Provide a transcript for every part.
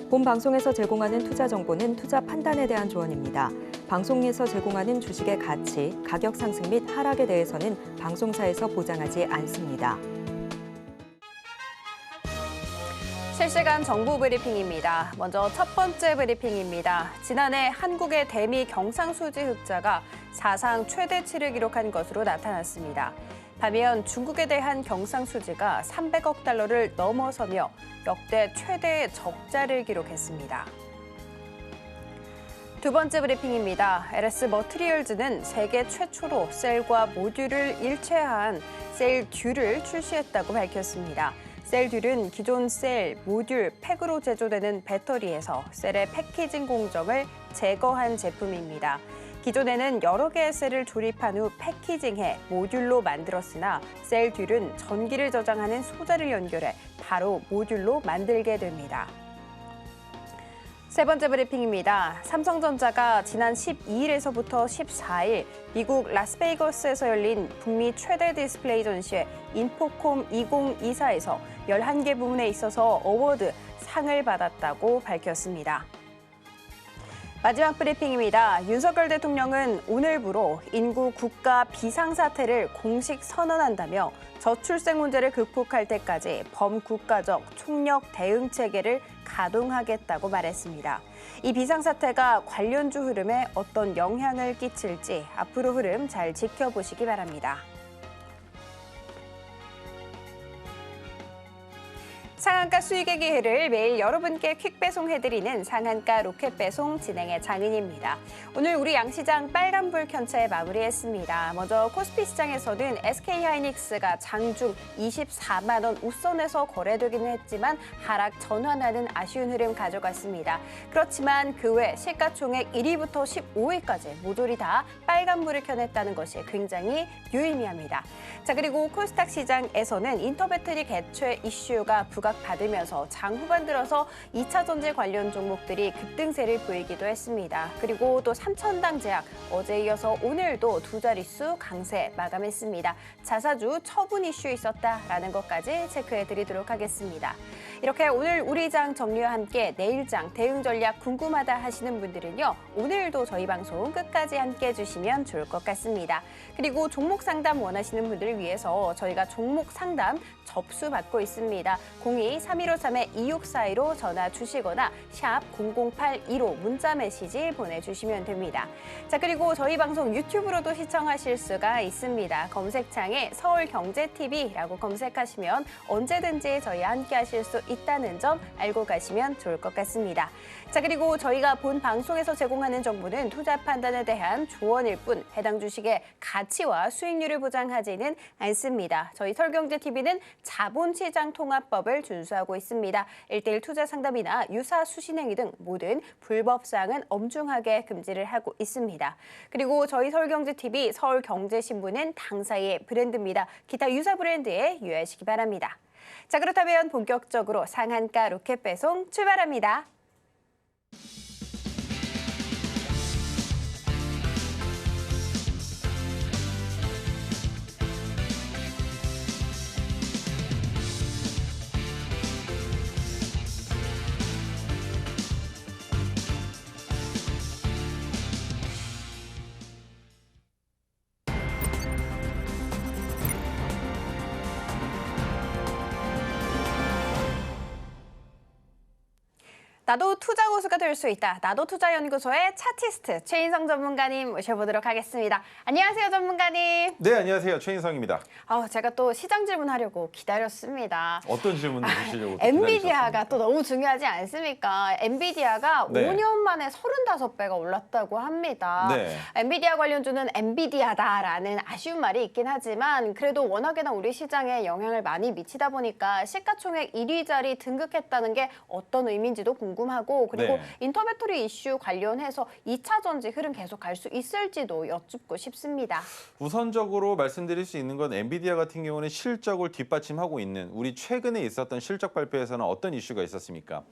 본 방송에서 제공하는 투자 정보는 투자 판단에 대한 조언입니다. 방송에서 제공하는 주식의 가치, 가격 상승 및 하락에 대해서는 방송사에서 보장하지 않습니다. 실시간 정부 브리핑입니다. 먼저 첫 번째 브리핑입니다. 지난해 한국의 대미 경상수지 흑자가 사상 최대치를 기록한 것으로 나타났습니다. 반면 중국에 대한 경상수지가 300억 달러를 넘어서며 역대 최대의 적자를 기록했습니다. 두 번째 브리핑입니다. LS 머티리얼즈는 세계 최초로 셀과 모듈을 일체화한 셀-듀를 출시했다고 밝혔습니다. 셀-듀는 기존 셀, 모듈, 팩으로 제조되는 배터리에서 셀의 패키징 공정을 제거한 제품입니다. 기존에는 여러 개의 셀을 조립한 후 패키징해 모듈로 만들었으나 셀-듀는 전기를 저장하는 소자를 연결해 바로 모듈로 만들게 됩니다. 세 번째 브리핑입니다. 삼성전자가 지난 12일에서부터 14일 미국 라스베이거스에서 열린 북미 최대 디스플레이 전시회 인포콤 2024에서 11개 부문에 있어서 어워드 상을 받았다고 밝혔습니다. 마지막 브리핑입니다. 윤석열 대통령은 오늘부로 인구 국가 비상사태를 공식 선언한다며 저출생 문제를 극복할 때까지 범국가적 총력 대응 체계를 가동하겠다고 말했습니다. 이 비상사태가 관련주 흐름에 어떤 영향을 끼칠지 앞으로 흐름 잘 지켜보시기 바랍니다. 상한가 수익의 기회를 매일 여러분께 퀵 배송해드리는 상한가 로켓 배송 진행의 장은희입니다. 오늘 우리 양시장 빨간불 켠채 마무리했습니다. 먼저 코스피 시장에서는 SK하이닉스가 장중 24만 원 우선에서 거래되기는 했지만 하락 전환하는 아쉬운 흐름 가져갔습니다. 그렇지만 그 외 시가총액 1위부터 15위까지 모조리 다 빨간불을 켜냈다는 것이 굉장히 유의미합니다. 자, 그리고 코스닥 시장에서는 인터배터리 개최 이슈가 부각받으면서 장 후반 들어서 2차 전지 관련 종목들이 급등세를 보이기도 했습니다. 그리고 또 삼천당 제약 어제 이어서 오늘도 두 자릿수 강세 마감했습니다. 자사주 처분 이슈 있었다라는 것까지 체크해드리도록 하겠습니다. 이렇게 오늘 우리 장 정리와 함께 내일 장 대응 전략 궁금하다 하시는 분들은요. 오늘도 저희 방송 끝까지 함께해 주시면 좋을 것 같습니다. 그리고 종목 상담 원하시는 분들을 위해서 저희가 종목 상담 접수 받고 있습니다. 02-3153-2642로 전화 주시거나 샵 0082로 문자 메시지 보내주시면 됩니다. 자, 그리고 저희 방송 유튜브로도 시청하실 수가 있습니다. 검색창에 서울경제TV라고 검색하시면 언제든지 저희와 함께 하실 수 있다는 점 알고 가시면 좋을 것 같습니다. 자, 그리고 저희가 본 방송에서 제공하는 정보는 투자 판단에 대한 조언일 뿐 해당 주식의 가치와 수익률을 보장하지는 않습니다. 저희 서울경제TV는 자본시장통합법을 준수하고 있습니다. 1:1 투자 상담이나 유사 수신행위 등 모든 불법 사항은 엄중하게 금지를 하고 있습니다. 그리고 저희 서울경제TV, 서울경제신문은 당사의 브랜드입니다. 기타 유사 브랜드에 유의하시기 바랍니다. 자, 그렇다면 본격적으로 상한가 로켓 배송 출발합니다. 나도 투자 고수가 될 수 있다. 나도 투자연구소의 차티스트 최인성 전문가님 모셔보도록 하겠습니다. 안녕하세요, 전문가님. 네, 안녕하세요. 최인성입니다. 제가 또 시장 질문하려고 기다렸습니다. 어떤 질문을 주시려고 엔비디아가 또 너무 중요하지 않습니까? 엔비디아가 네. 5년 만에 35배가 올랐다고 합니다. 네. 엔비디아 관련주는 엔비디아다라는 아쉬운 말이 있긴 하지만 그래도 워낙에나 우리 시장에 영향을 많이 미치다 보니까 시가총액 1위 자리 등극했다는 게 어떤 의미인지도 궁금하고 그리고 네. 인터배터리 이슈 관련해서 2차 전지 흐름 계속 갈 수 있을지도 여쭙고 싶습니다. 우선적으로 말씀드릴 수 있는 건 엔비디아 같은 경우는 실적을 뒷받침하고 있는 우리 최근에 있었던 실적 발표에서는 어떤 이슈가 있었습니까?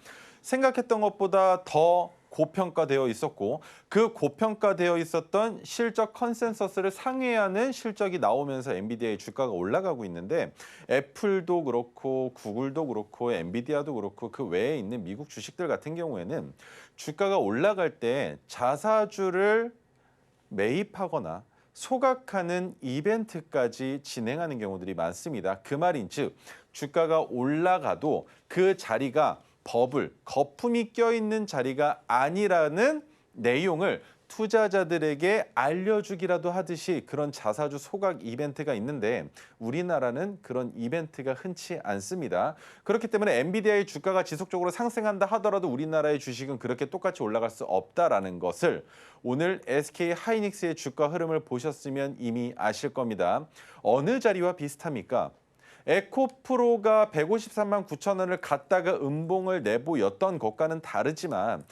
생각했던 것보다 더 고평가되어 있었고 그 고평가되어 있었던 실적 컨센서스를 상회하는 실적이 나오면서 엔비디아의 주가가 올라가고 있는데 애플도 그렇고 구글도 그렇고 엔비디아도 그렇고 그 외에 있는 미국 주식들 같은 경우에는 주가가 올라갈 때 자사주를 매입하거나 소각하는 이벤트까지 진행하는 경우들이 많습니다. 그 말인즉 주가가 올라가도 그 자리가 버블, 거품이 껴있는 자리가 아니라는 내용을 투자자들에게 알려주기라도 하듯이 그런 자사주 소각 이벤트가 있는데 우리나라는 그런 이벤트가 흔치 않습니다. 그렇기 때문에 엔비디아의 주가가 지속적으로 상승한다 하더라도 우리나라의 주식은 그렇게 똑같이 올라갈 수 없다라는 것을 오늘 SK 하이닉스의 주가 흐름을 보셨으면 이미 아실 겁니다. 어느 자리와 비슷합니까? 에코프로가 153만 9천 원을 갔다가 음봉을 내보였던 것과는 다르지만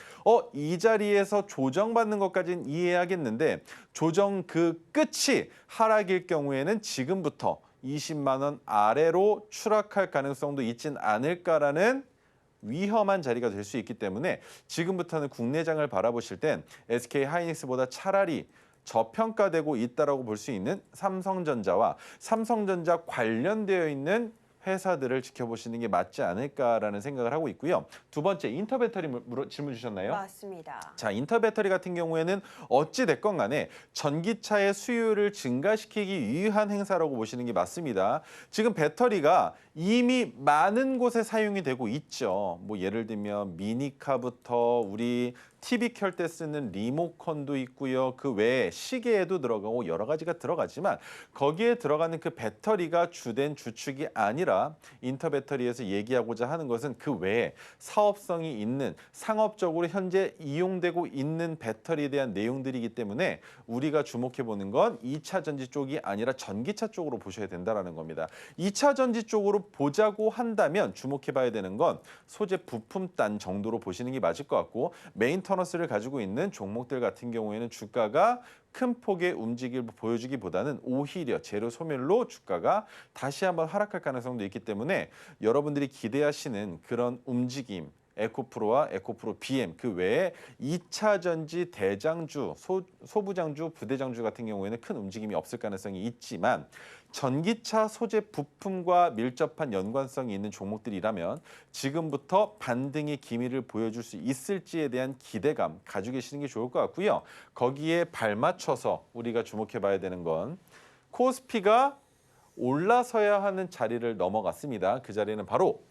이 자리에서 조정받는 것까지는 이해하겠는데 조정 그 끝이 하락일 경우에는 지금부터 20만 원 아래로 추락할 가능성도 있진 않을까라는 위험한 자리가 될 수 있기 때문에 지금부터는 국내장을 바라보실 땐 SK 하이닉스보다 차라리 저평가되고 있다라고 볼 수 있는 삼성전자와 삼성전자 관련되어 있는 회사들을 지켜보시는 게 맞지 않을까라는 생각을 하고 있고요. 두 번째, 인터배터리 질문 주셨나요? 맞습니다. 자, 인터배터리 같은 경우에는 어찌 됐건 간에 전기차의 수요를 증가시키기 위한 행사라고 보시는 게 맞습니다. 지금 배터리가 이미 많은 곳에 사용이 되고 있죠. 뭐 예를 들면 미니카부터 우리 TV 켤 때 쓰는 리모컨도 있고요. 그 외에 시계에도 들어가고 여러 가지가 들어가지만 거기에 들어가는 그 배터리가 주된 주축이 아니라 인터배터리에서 얘기하고자 하는 것은 그 외에 사업성이 있는 상업적으로 현재 이용되고 있는 배터리에 대한 내용들이기 때문에 우리가 주목해 보는 건 2차 전지 쪽이 아니라 전기차 쪽으로 보셔야 된다는 겁니다. 2차 전지 쪽으로 보자고 한다면 주목해 봐야 되는 건 소재 부품단 정도로 보시는 게 맞을 것 같고 메인터넌스를 가지고 있는 종목들 같은 경우에는 주가가 큰 폭의 움직임을 보여주기보다는 오히려 재료 소멸로 주가가 다시 한번 하락할 가능성도 있기 때문에 여러분들이 기대하시는 그런 움직임 에코프로와 에코프로 BM 그 외에 2차 전지 대장주, 소부장주, 부대장주 같은 경우에는 큰 움직임이 없을 가능성이 있지만 전기차 소재 부품과 밀접한 연관성이 있는 종목들이라면 지금부터 반등의 기미를 보여줄 수 있을지에 대한 기대감 가지고 계시는 게 좋을 것 같고요. 거기에 발맞춰서 우리가 주목해 봐야 되는 건 코스피가 올라서야 하는 자리를 넘어갔습니다. 그 자리는 바로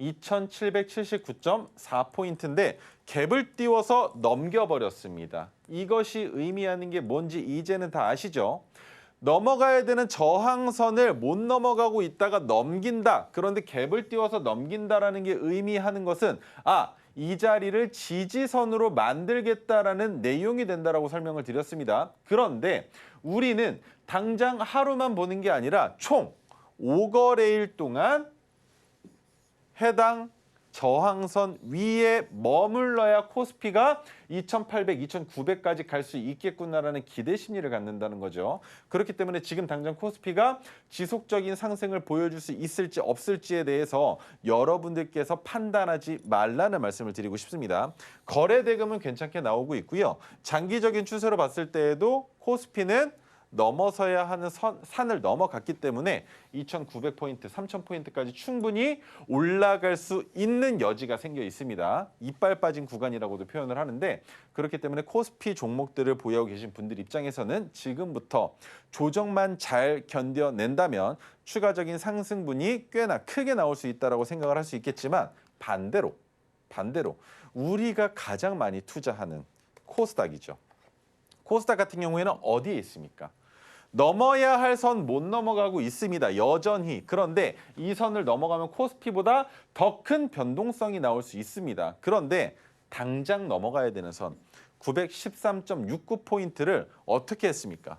2779.4포인트인데 갭을 띄워서 넘겨버렸습니다. 이것이 의미하는 게 뭔지 이제는 다 아시죠? 넘어가야 되는 저항선을 못 넘어가고 있다가 넘긴다. 그런데 갭을 띄워서 넘긴다라는 게 의미하는 것은 이 자리를 지지선으로 만들겠다라는 내용이 된다라고 설명을 드렸습니다. 그런데 우리는 당장 하루만 보는 게 아니라 총 5거래일 동안 해당 저항선 위에 머물러야 코스피가 2,800, 2,900까지 갈 수 있겠구나라는 기대 심리를 갖는다는 거죠. 그렇기 때문에 지금 당장 코스피가 지속적인 상승을 보여줄 수 있을지 없을지에 대해서 여러분들께서 판단하지 말라는 말씀을 드리고 싶습니다. 거래 대금은 괜찮게 나오고 있고요. 장기적인 추세로 봤을 때에도 코스피는 넘어서야 하는 산을 넘어갔기 때문에 2,900포인트, 3,000포인트까지 충분히 올라갈 수 있는 여지가 생겨 있습니다. 이빨 빠진 구간이라고도 표현을 하는데 그렇기 때문에 코스피 종목들을 보유하고 계신 분들 입장에서는 지금부터 조정만 잘 견뎌낸다면 추가적인 상승분이 꽤나 크게 나올 수 있다고 생각을 할 수 있겠지만 반대로 우리가 가장 많이 투자하는 코스닥이죠. 코스닥 같은 경우에는 어디에 있습니까? 넘어야 할 선 못 넘어가고 있습니다. 여전히. 그런데 이 선을 넘어가면 코스피보다 더 큰 변동성이 나올 수 있습니다. 그런데 당장 넘어가야 되는 선 913.69포인트를 어떻게 했습니까?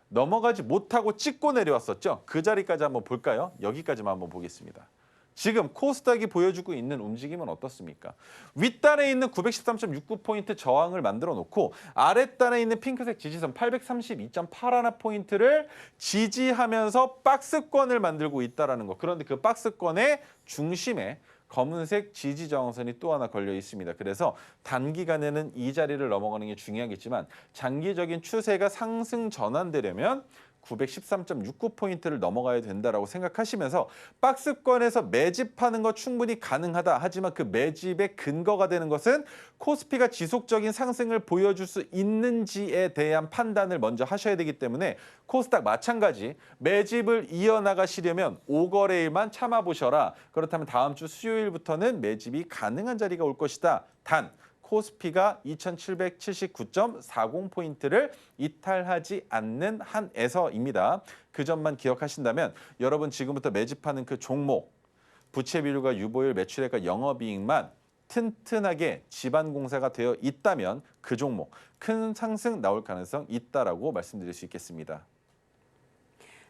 넘어가지 못하고 찍고 내려왔었죠. 그 자리까지 한번 볼까요? 여기까지만 한번 보겠습니다. 지금 코스닥이 보여주고 있는 움직임은 어떻습니까? 윗단에 있는 913.69포인트 저항을 만들어 놓고 아랫단에 있는 핑크색 지지선 832.81포인트를 지지하면서 박스권을 만들고 있다는 거. 그런데 그 박스권의 중심에 검은색 지지 저항선이 또 하나 걸려 있습니다. 그래서 단기간에는 이 자리를 넘어가는 게 중요하겠지만 장기적인 추세가 상승 전환되려면 913.69포인트를 넘어가야 된다라고 생각하시면서 박스권에서 매집하는 거 충분히 가능하다. 하지만 그 매집의 근거가 되는 것은 코스피가 지속적인 상승을 보여줄 수 있는지에 대한 판단을 먼저 하셔야 되기 때문에 코스닥 마찬가지 매집을 이어나가시려면 5거래일만 참아보셔라. 그렇다면 다음 주 수요일부터는 매집이 가능한 자리가 올 것이다. 단 코스피가 2779.40포인트를 이탈하지 않는 한에서입니다. 그 점만 기억하신다면 여러분 지금부터 매집하는 그 종목, 부채 비율과 유보율, 매출액과 영업이익만 튼튼하게 지반 공사가 되어 있다면 그 종목 큰 상승 나올 가능성 있다라고 말씀드릴 수 있겠습니다.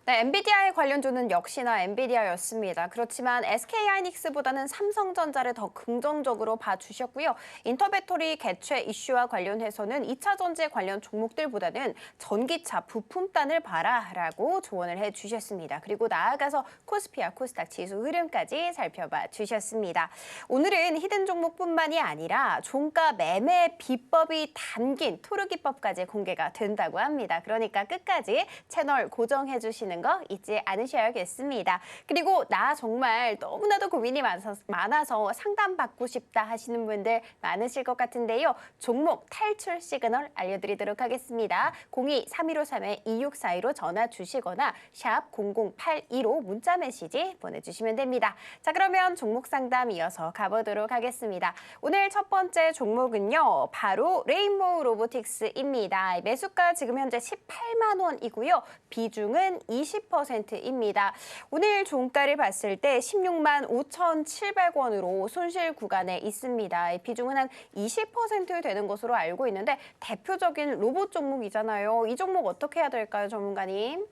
네, 엔비디아의 관련주는 역시나 엔비디아였습니다. 그렇지만 SK하이닉스보다는 삼성전자를 더 긍정적으로 봐주셨고요. 인터배터리 개최 이슈와 관련해서는 2차 전지 관련 종목들보다는 전기차 부품단을 봐라라고 조언을 해주셨습니다. 그리고 나아가서 코스피와 코스닥 지수 흐름까지 살펴봐 주셨습니다. 오늘은 히든 종목뿐만이 아니라 종가 매매 비법이 담긴 토르기법까지 공개가 된다고 합니다. 그러니까 끝까지 채널 고정해 주시는 거 잊지 않으셔야겠습니다. 그리고 나 정말 너무나도 고민이 많아서 상담받고 싶다 하시는 분들 많으실 것 같은데요. 종목 탈출 시그널 알려드리도록 하겠습니다. 02-3153-2642로 전화 주시거나 샵 0082로 문자 메시지 보내주시면 됩니다. 자, 그러면 종목 상담 이어서 가보도록 하겠습니다. 오늘 첫 번째 종목은요. 바로 레인보우 로보틱스입니다. 매수가 지금 현재 18만 원이고요. 비중은 20%입니다. 오늘 종가를 봤을 때 16만 5,700원으로 손실 구간에 있습니다. 비중은 한 20% 되는 것으로 알고 있는데 대표적인 로봇 종목이잖아요. 이 종목 어떻게 해야 될까요, 전문가님?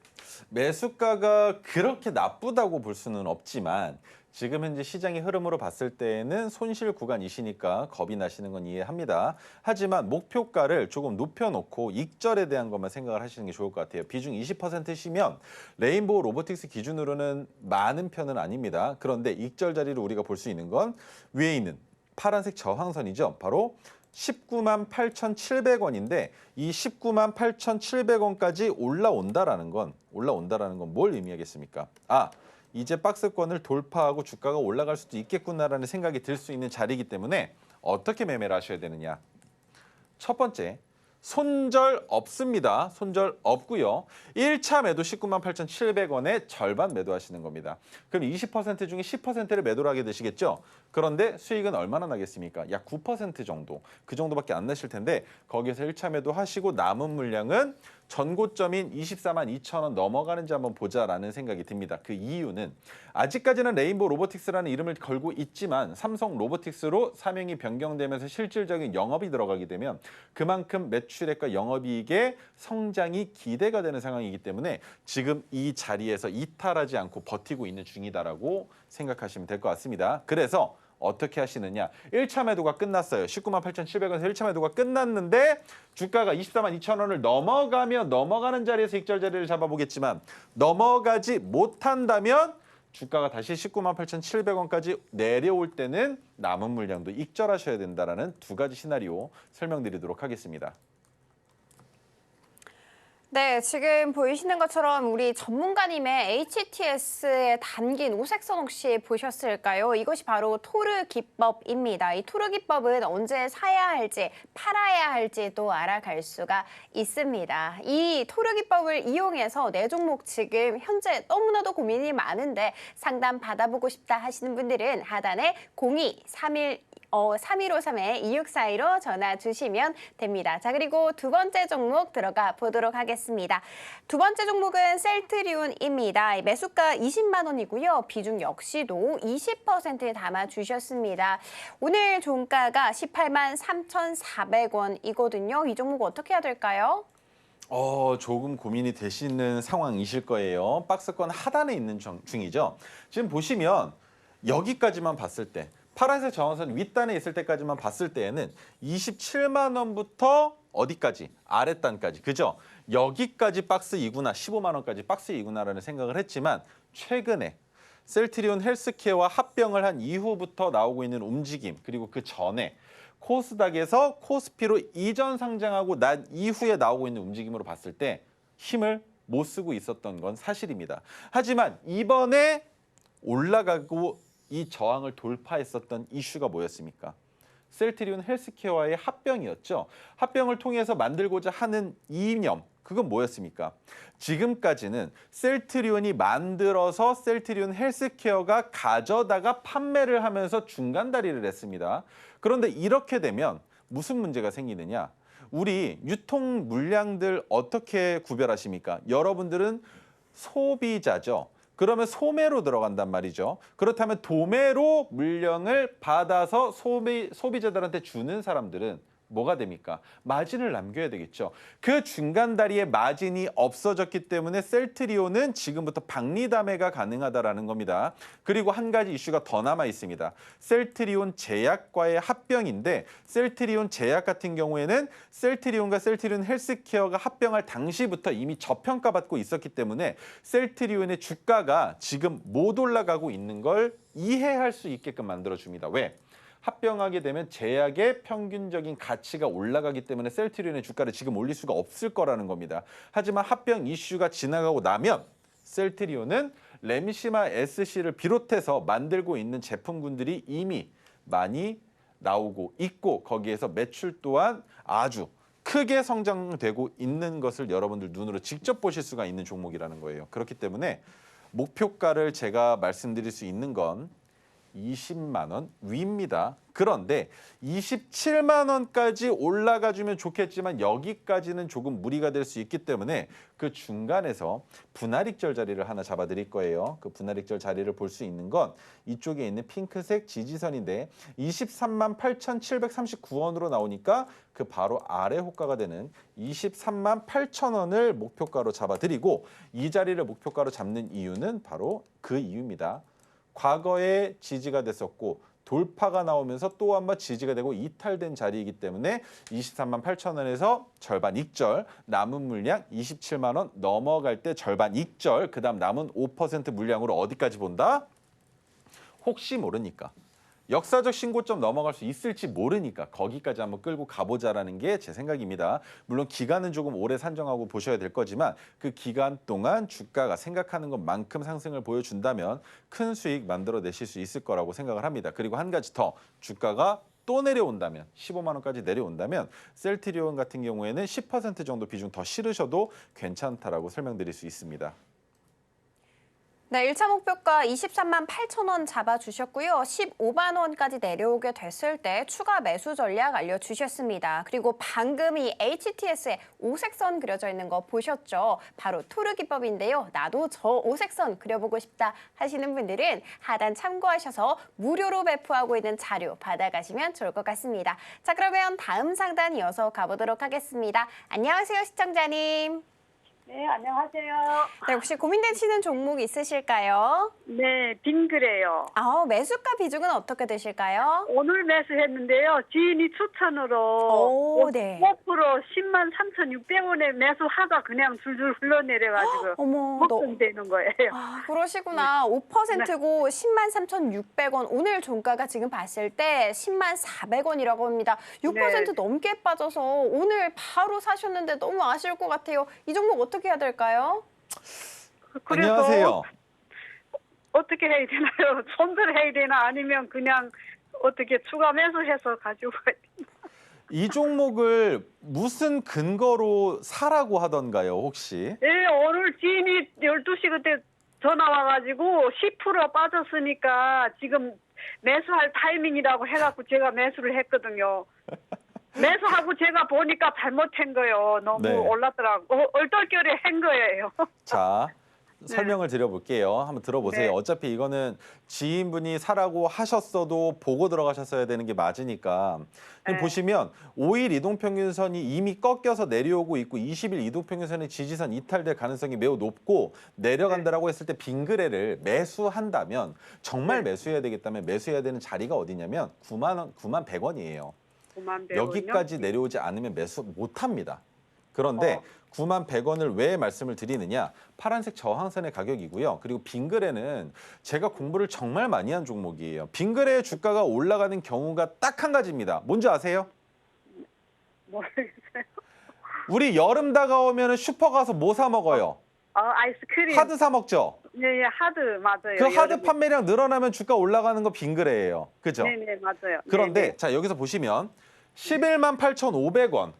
매수가가 그렇게 나쁘다고 볼 수는 없지만 지금 현재 시장의 흐름으로 봤을 때는 손실 구간이시니까 겁이 나시는 건 이해합니다. 하지만 목표가를 조금 높여놓고 익절에 대한 것만 생각을 하시는 게 좋을 것 같아요. 비중 20%시면 레인보우 로보틱스 기준으로는 많은 편은 아닙니다. 그런데 익절 자리를 우리가 볼 수 있는 건 위에 있는 파란색 저항선이죠. 바로 19만 8,700원인데 이 19만 8,700원까지 올라온다라는 건 뭘 의미하겠습니까? 이제 박스권을 돌파하고 주가가 올라갈 수도 있겠구나라는 생각이 들 수 있는 자리이기 때문에 어떻게 매매를 하셔야 되느냐. 첫 번째, 손절 없습니다. 손절 없고요. 1차 매도 19만 8,700원에 절반 매도하시는 겁니다. 그럼 20% 중에 10%를 매도를 하게 되시겠죠? 그런데 수익은 얼마나 나겠습니까? 약 9% 정도. 그 정도밖에 안 나실 텐데 거기에서 1차 매도하시고 남은 물량은 전고점인 24만 2천 원 넘어가는지 한번 보자라는 생각이 듭니다. 그 이유는 아직까지는 레인보우 로보틱스라는 이름을 걸고 있지만 삼성 로보틱스로 사명이 변경되면서 실질적인 영업이 들어가게 되면 그만큼 매출액과 영업이익의 성장이 기대가 되는 상황이기 때문에 지금 이 자리에서 이탈하지 않고 버티고 있는 중이다라고 생각하시면 될 것 같습니다. 그래서 어떻게 하시느냐. 1차 매도가 끝났어요. 19만 8,700원에서 1차 매도가 끝났는데 주가가 24만 2천 원을 넘어가는 자리에서 익절 자리를 잡아보겠지만 넘어가지 못한다면 주가가 다시 19만 8,700원까지 내려올 때는 남은 물량도 익절하셔야 된다는 두 가지 시나리오 설명드리도록 하겠습니다. 네, 지금 보이시는 것처럼 우리 전문가님의 HTS에 담긴 오색선 혹시 보셨을까요? 이것이 바로 토르 기법입니다. 이 토르 기법은 언제 사야 할지, 팔아야 할지도 알아갈 수가 있습니다. 이 토르 기법을 이용해서 내 종목 지금 현재 너무나도 고민이 많은데 상담 받아보고 싶다 하시는 분들은 하단에 3153-2642로 전화 주시면 됩니다. 자, 그리고 두 번째 종목 들어가 보도록 하겠습니다. 두 번째 종목은 셀트리온입니다. 매수가 20만 원이고요. 비중 역시도 20% 담아주셨습니다. 오늘 종가가 18만 3,400원이거든요. 이 종목 어떻게 해야 될까요? 조금 고민이 되시는 상황이실 거예요. 박스권 하단에 있는 중이죠. 지금 보시면 여기까지만 봤을 때 파란색 저항선 윗단에 있을 때까지만 봤을 때에는 27만 원부터 어디까지? 아랫단까지. 그죠? 여기까지 박스 이구나, 15만 원까지 박스 이구나라는 생각을 했지만 최근에 셀트리온 헬스케어와 합병을 한 이후부터 나오고 있는 움직임, 그리고 그 전에 코스닥에서 코스피로 이전 상장하고 난 이후에 나오고 있는 움직임으로 봤을 때 힘을 못 쓰고 있었던 건 사실입니다. 하지만 이번에 올라가고 이 저항을 돌파했었던 이슈가 뭐였습니까? 셀트리온 헬스케어와의 합병이었죠. 합병을 통해서 만들고자 하는 이념, 그건 뭐였습니까? 지금까지는 셀트리온이 만들어서 셀트리온 헬스케어가 가져다가 판매를 하면서 중간 다리를 했습니다. 그런데 이렇게 되면 무슨 문제가 생기느냐? 우리 유통 물량들 어떻게 구별하십니까? 여러분들은 소비자죠. 그러면 소매로 들어간단 말이죠. 그렇다면 도매로 물량을 받아서 소비자들한테 주는 사람들은 뭐가 됩니까? 마진을 남겨야 되겠죠. 그 중간 다리에 마진이 없어졌기 때문에 셀트리온은 지금부터 박리담회가 가능하다라는 겁니다. 그리고 한 가지 이슈가 더 남아 있습니다. 셀트리온 제약과의 합병인데 셀트리온 제약 같은 경우에는 셀트리온과 셀트리온 헬스케어가 합병할 당시부터 이미 저평가받고 있었기 때문에 셀트리온의 주가가 지금 못 올라가고 있는 걸 이해할 수 있게끔 만들어줍니다. 왜? 합병하게 되면 제약의 평균적인 가치가 올라가기 때문에 셀트리온의 주가를 지금 올릴 수가 없을 거라는 겁니다. 하지만 합병 이슈가 지나가고 나면 셀트리온은 램시마 SC를 비롯해서 만들고 있는 제품군들이 이미 많이 나오고 있고 거기에서 매출 또한 아주 크게 성장되고 있는 것을 여러분들 눈으로 직접 보실 수가 있는 종목이라는 거예요. 그렇기 때문에 목표가를 제가 말씀드릴 수 있는 건 20만 원 위입니다. 그런데 27만 원까지 올라가주면 좋겠지만 여기까지는 조금 무리가 될 수 있기 때문에 그 중간에서 분할익절 자리를 하나 잡아드릴 거예요. 그 분할익절 자리를 볼 수 있는 건 이쪽에 있는 핑크색 지지선인데 23만 8,739원으로 나오니까 그 바로 아래 호가가 되는 23만 8천 원을 목표가로 잡아드리고 이 자리를 목표가로 잡는 이유는 바로 그 이유입니다. 과거에 지지가 됐었고 돌파가 나오면서 또 한 번 지지가 되고 이탈된 자리이기 때문에 23만 8천 원에서 절반 익절, 남은 물량 27만 원 넘어갈 때 절반 익절, 그다음 남은 5% 물량으로 어디까지 본다? 혹시 모르니까. 역사적 신고점 넘어갈 수 있을지 모르니까 거기까지 한번 끌고 가보자라는 게 제 생각입니다. 물론 기간은 조금 오래 산정하고 보셔야 될 거지만 그 기간 동안 주가가 생각하는 것만큼 상승을 보여준다면 큰 수익 만들어내실 수 있을 거라고 생각을 합니다. 그리고 한 가지 더 주가가 또 내려온다면 15만 원까지 내려온다면 셀트리온 같은 경우에는 10% 정도 비중 더 실으셔도 괜찮다라고 설명드릴 수 있습니다. 네, 1차 목표가 23만 8천 원 잡아주셨고요. 15만 원까지 내려오게 됐을 때 추가 매수 전략 알려주셨습니다. 그리고 방금 이 HTS에 오색선 그려져 있는 거 보셨죠? 바로 토르 기법인데요. 나도 저 오색선 그려보고 싶다 하시는 분들은 하단 참고하셔서 무료로 배포하고 있는 자료 받아가시면 좋을 것 같습니다. 자, 그러면 다음 상단 이어서 가보도록 하겠습니다. 안녕하세요, 시청자님. 네, 안녕하세요. 네, 혹시 고민되시는 종목 있으실까요? 네, 빙그레요. 매수가 비중은 어떻게 되실까요? 오늘 매수했는데요. 지인이 추천으로 오, 네. 5% 10만 3,600원에 매수하다 그냥 줄줄 흘러내려가지고 어머, 걱정되는 거예요. 그러시구나. 5%고 10만 3,600원. 오늘 종가가 지금 봤을 때 10만 400원이라고 합니다. 6% 네. 넘게 빠져서 오늘 바로 사셨는데 너무 아쉬울 것 같아요. 이 종목 어떻게 해야 될까요? 그래서 안녕하세요. 어떻게 해야 되나요? 손절해야 되나 아니면 그냥 어떻게 추가 매수해서 가지고 가야 되나? 이 종목을 무슨 근거로 사라고 하던가요, 혹시? 네, 오늘 지인이 12시 그때 전화 와가지고 10% 빠졌으니까 지금 매수할 타이밍이라고 해갖고 제가 매수를 했거든요. 매수하고 제가 보니까 잘못한 거예요. 너무 네. 올랐더라고. 얼떨결에 한 거예요. 자, 설명을 드려볼게요. 한번 들어보세요. 네. 어차피 이거는 지인분이 사라고 하셨어도 보고 들어가셨어야 되는 게 맞으니까. 지금 네. 보시면 5일 이동평균선이 이미 꺾여서 내려오고 있고 20일 이동평균선의 지지선 이탈될 가능성이 매우 높고 내려간다라고 했을 때 빙그레를 매수한다면 정말 네. 매수해야 되겠다면 매수해야 되는 자리가 어디냐면 9만 100원이에요. 9만 100원이요? 여기까지 내려오지 않으면 매수 못합니다. 그런데 9만 100원을 왜 말씀을 드리느냐? 파란색 저항선의 가격이고요. 그리고 빙그레는 제가 공부를 정말 많이 한 종목이에요. 빙그레의 주가가 올라가는 경우가 딱 한 가지입니다. 뭔지 아세요? 모르겠어요. 우리 여름 다가오면 슈퍼 가서 뭐 사 먹어요? 아이스크림. 하드 사 먹죠? 네, 예, 하드 맞아요. 그 하드 여름에. 판매량 늘어나면 주가 올라가는 거 빙그레예요. 그죠? 네, 네, 맞아요. 그런데 네, 자 여기서 보시면 11만 8,500원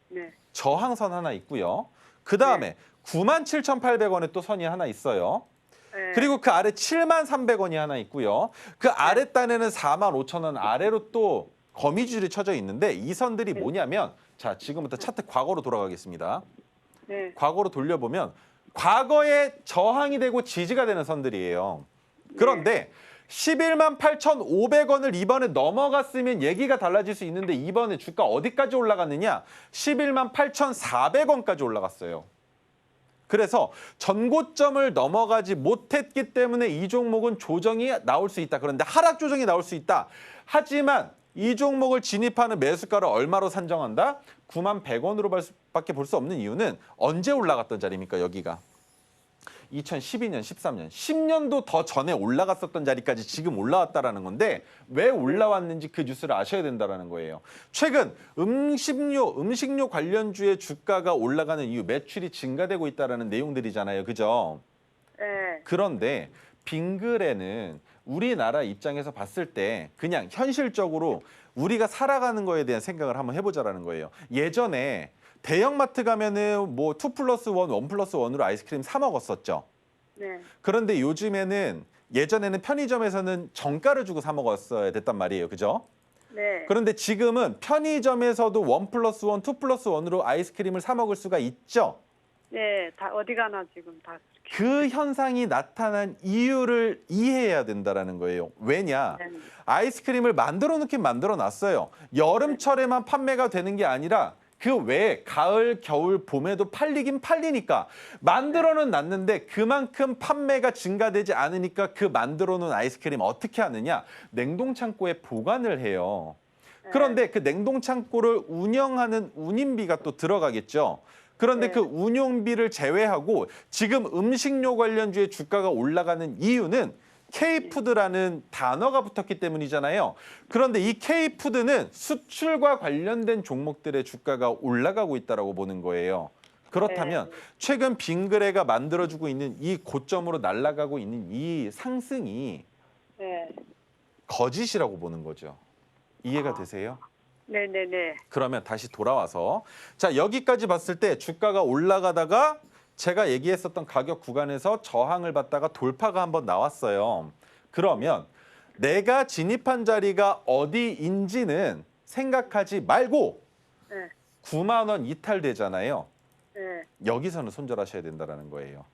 네. 저항선 하나 있고요. 그 다음에 9만 7,800원에 또 선이 하나 있어요. 네. 그리고 그 아래 7만 300원이 하나 있고요. 그 아래 단에는 4만 5천 원 아래로 또 거미줄이 쳐져 있는데 이 선들이 뭐냐면 자 지금부터 차트 과거로 돌아가겠습니다. 네. 과거로 돌려보면 과거에 저항이 되고 지지가 되는 선들이에요. 그런데 11만 8,500원을 이번에 넘어갔으면 얘기가 달라질 수 있는데 이번에 주가 어디까지 올라갔느냐? 11만 8,400원까지 올라갔어요. 그래서 전고점을 넘어가지 못했기 때문에 이 종목은 조정이 나올 수 있다. 그런데 하락 조정이 나올 수 있다. 하지만 이 종목을 진입하는 매수가를 얼마로 산정한다? 9만 100원으로밖에 볼 수 없는 이유는 언제 올라갔던 자리입니까? 여기가. 2012년, 13년, 10년도 더 전에 올라갔었던 자리까지 지금 올라왔다라는 건데 왜 올라왔는지 그 뉴스를 아셔야 된다라는 거예요. 최근 음식료 관련주의 주가가 올라가는 이유, 매출이 증가되고 있다라는 내용들이잖아요. 그죠? 네. 그런데 빙그레는 우리나라 입장에서 봤을 때 그냥 현실적으로 우리가 살아가는 거에 대한 생각을 한번 해보자라는 거예요. 예전에 대형마트 가면은 뭐 2+1, 1+1으로 아이스크림 사 먹었었죠. 네. 그런데 요즘에는 예전에는 편의점에서는 정가를 주고 사 먹었어야 됐단 말이에요. 그죠? 네. 그런데 지금은 편의점에서도 1+1, 2+1으로 아이스크림을 사 먹을 수가 있죠. 네. 다 어디 가나 지금 다 그렇게. 그 현상이 나타난 이유를 이해해야 된다라는 거예요. 왜냐? 네. 아이스크림을 만들어 놓긴 만들어 놨어요. 여름철에만 판매가 되는 게 아니라 그 외에 가을, 겨울, 봄에도 팔리긴 팔리니까 만들어는 놨는데 그만큼 판매가 증가되지 않으니까 그 만들어 놓은 아이스크림 어떻게 하느냐? 냉동창고에 보관을 해요. 그런데 그 냉동창고를 운영하는 운임비가 또 들어가겠죠. 그런데 네. 그 운용비를 제외하고 지금 음식료 관련주의 주가가 올라가는 이유는 K푸드라는 단어가 붙었기 때문이잖아요. 그런데 이 K푸드는 수출과 관련된 종목들의 주가가 올라가고 있다고 보는 거예요. 그렇다면 최근 빙그레가 만들어주고 있는 이 고점으로 날아가고 있는 이 상승이 네. 거짓이라고 보는 거죠. 이해가 되세요? 네, 네, 네. 그러면 다시 돌아와서 자 여기까지 봤을 때 주가가 올라가다가 제가 얘기했었던 가격 구간에서 저항을 받다가 돌파가 한번 나왔어요. 그러면 내가 진입한 자리가 어디인지는 생각하지 말고 네. 9만 원 이탈되잖아요. 네. 여기서는 손절하셔야 된다는 거예요.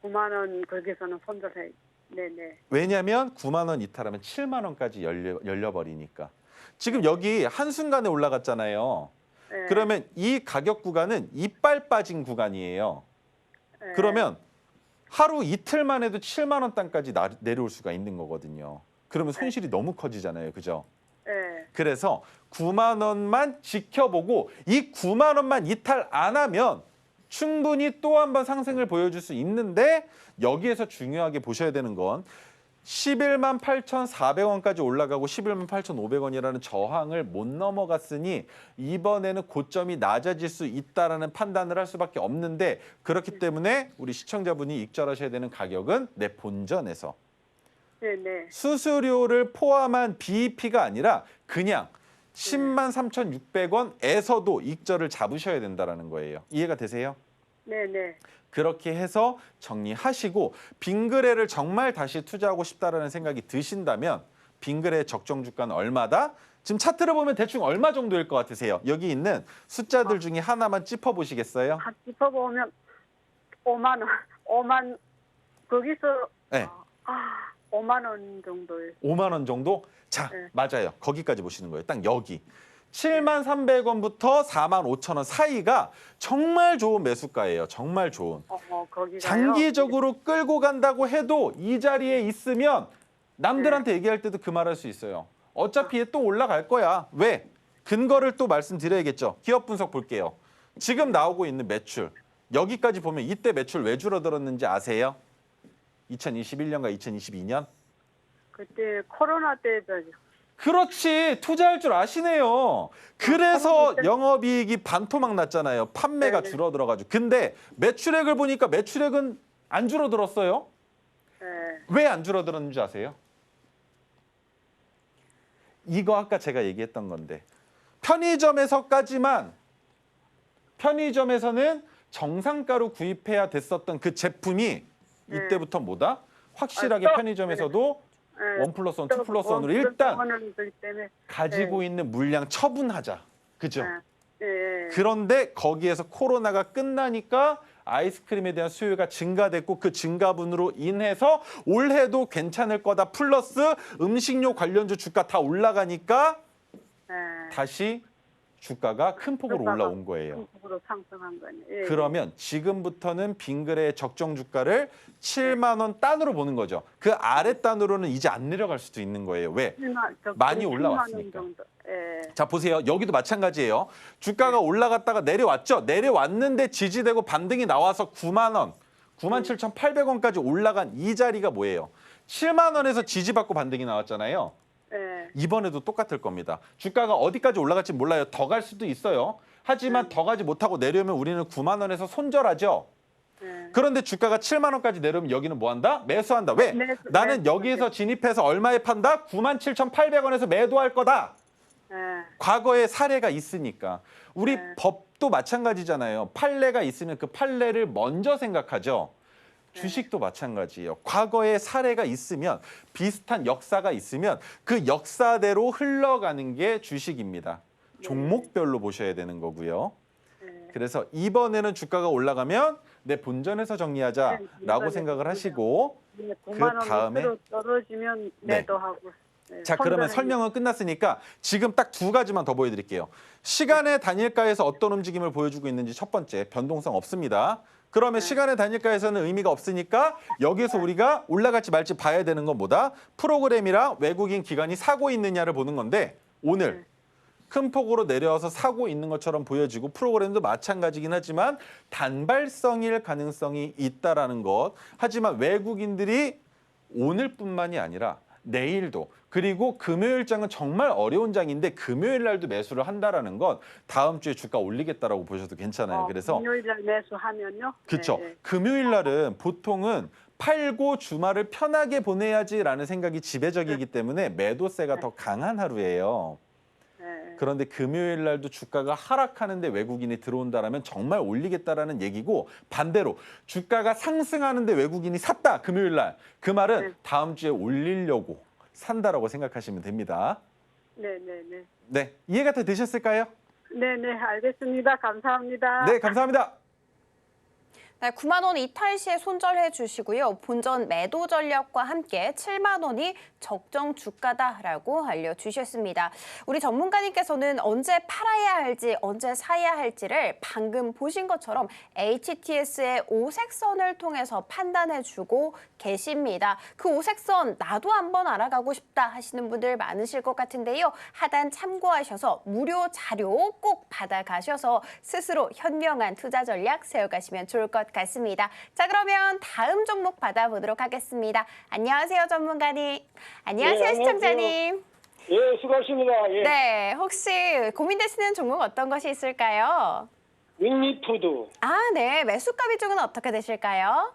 9만 원 거기서는 손절해. 네, 네. 왜냐하면 9만 원 이탈하면 7만 원까지 열려버리니까. 지금 여기 한순간에 올라갔잖아요. 네. 그러면 이 가격 구간은 이빨 빠진 구간이에요. 네. 그러면 하루 이틀만 해도 7만 원 단까지 내려올 수가 있는 거거든요. 그러면 손실이 너무 커지잖아요. 그죠? 네. 그래서 9만 원만 지켜보고 이 9만 원만 이탈 안 하면 충분히 또 한 번 상승을 보여줄 수 있는데 여기에서 중요하게 보셔야 되는 건 11만 8,400원까지 올라가고 11만 8,500원이라는 저항을 못 넘어갔으니 이번에는 고점이 낮아질 수 있다라는 판단을 할 수밖에 없는데 그렇기 때문에 우리 시청자분이 익절하셔야 되는 가격은 내 본전에서 네, 네. 수수료를 포함한 BEP가 아니라 그냥 10만 3,600원에서도 익절을 잡으셔야 된다는 거예요. 이해가 되세요? 네, 네. 그렇게 해서 정리하시고 빙그레를 정말 다시 투자하고 싶다라는 생각이 드신다면 빙그레 적정 주가는 얼마다? 지금 차트를 보면 대충 얼마 정도일 것 같으세요? 여기 있는 숫자들 중에 하나만 짚어보시겠어요? 다 짚어보면 5만 원, 5만 거기서 네. 5만 원 정도예요. 5만 원 정도? 자, 네. 맞아요. 거기까지 보시는 거예요. 딱 여기. 7만 300원부터 4만 5천 원 사이가 정말 좋은 매수가예요. 정말 좋은. 거기가요. 장기적으로 끌고 간다고 해도 이 자리에 있으면 남들한테 얘기할 때도 그 말할 수 있어요. 어차피 얘 또 올라갈 거야. 왜? 근거를 또 말씀드려야겠죠. 기업 분석 볼게요. 지금 나오고 있는 매출 여기까지 보면 이때 매출 왜 줄어들었는지 아세요? 2021년과 2022년? 그때 코로나 때죠. 그렇지. 투자할 줄 아시네요. 그래서 영업이익이 반토막 났잖아요. 판매가 네네. 줄어들어가지고. 근데 매출액을 보니까 매출액은 안 줄어들었어요. 네. 왜 안 줄어들었는지 아세요? 이거 아까 제가 얘기했던 건데 편의점에서는 정상가로 구입해야 됐었던 그 제품이 이때부터 뭐다? 확실하게 또, 편의점에서도 네. 1+1, 2+1으로 일단 그렇기 때문에. 가지고 있는 물량 처분하자. 그죠? 네. 네. 그런데 거기에서 코로나가 끝나니까 아이스크림에 대한 수요가 증가됐고 그 증가분으로 인해서 올해도 괜찮을 거다. 플러스 음식료 관련주 주가 다 올라가니까 네. 다시 주가가 큰 폭으로 주가가 올라온 거예요. 큰 폭으로 상승한 거네. 예. 그러면 지금부터는 빙그레의 적정 주가를 7만 원 단으로 보는 거죠. 그 아래 단으로는 이제 안 내려갈 수도 있는 거예요. 왜? 많이 올라왔으니까. 예. 자 보세요. 여기도 마찬가지예요. 주가가 올라갔다가 내려왔죠. 내려왔는데 지지되고 반등이 나와서 9만 원, 97,800원까지 올라간 이 자리가 뭐예요? 7만 원에서 지지받고 반등이 나왔잖아요. 예. 이번에도 똑같을 겁니다. 주가가 어디까지 올라갈지 몰라요. 더 갈 수도 있어요. 하지만 더 가지 못하고 내려오면 우리는 9만 원에서 손절하죠. 예. 그런데 주가가 7만 원까지 내려오면 여기는 뭐 한다? 매수한다. 왜? 나는 매수. 여기에서 진입해서 얼마에 판다? 97,800원에서 매도할 거다. 예. 과거의 사례가 있으니까. 우리 네. 법도 마찬가지잖아요. 판례가 있으면 그 판례를 먼저 생각하죠. 주식도 마찬가지예요. 과거의 사례가 있으면 비슷한 역사가 있으면 그 역사대로 흘러가는 게 주식입니다. 종목별로 보셔야 되는 거고요. 예. 그래서 이번에는 주가가 올라가면 내 본전에서 정리하자라고 본전에서 생각을 하시고 9만 원 다음에 밑으로 떨어지면 네. 매도하고. 예. 자 그러면 손절은 설명은 끝났으니까 지금 딱 두 가지만 더 보여드릴게요. 시간의 단일가에서 어떤 움직임을 보여주고 있는지 첫 번째 변동성 없습니다. 그러면 시간의 단일가에서는 의미가 없으니까 여기에서 우리가 올라갈지 말지 봐야 되는 건 뭐다? 프로그램이랑 외국인 기관이 사고 있느냐를 보는 건데 오늘 큰 폭으로 내려와서 사고 있는 것처럼 보여지고 프로그램도 마찬가지긴 하지만 단발성일 가능성이 있다라는 것. 하지만 외국인들이 오늘뿐만이 아니라 내일도 그리고 금요일 장은 정말 어려운 장인데 금요일 날도 매수를 한다라는 건 다음 주에 주가 올리겠다라고 보셔도 괜찮아요. 그래서 금요일 날 매수하면요. 그렇죠. 예. 금요일 날은 보통은 팔고 주말을 편하게 보내야지라는 생각이 지배적이기 때문에 매도세가 더 강한 하루예요. 예. 그런데 금요일 날도 주가가 하락하는데 외국인이 들어온다라면 정말 올리겠다라는 얘기고 반대로 주가가 상승하는데 외국인이 샀다 금요일 날 그 말은 다음 주에 올리려고 산다라고 생각하시면 됩니다. 네네네. 네, 이해가 다 되셨을까요? 네네 알겠습니다. 감사합니다. 네, 감사합니다. 네, 9만 원 이탈 시에 손절해 주시고요. 본전 매도 전략과 함께 7만 원이 적정 주가다라고 알려주셨습니다. 우리 전문가님께서는 언제 팔아야 할지, 언제 사야 할지를 방금 보신 것처럼 HTS의 오색선을 통해서 판단해주고 계십니다. 그 오색선 나도 한번 알아가고 싶다 하시는 분들 많으실 것 같은데요. 하단 참고하셔서 무료 자료 꼭 받아가셔서 스스로 현명한 투자 전략 세워가시면 좋을 것 같습니다. 자, 그러면 다음 종목 받아보도록 하겠습니다. 안녕하세요, 전문가님. 안녕하세요, 네, 시청자님. 예, 수고하십니다. 예. 네, 혹시 고민되시는 종목 어떤 것이 있을까요? 윙리푸드 아, 네. 매수가 비중은 어떻게 되실까요?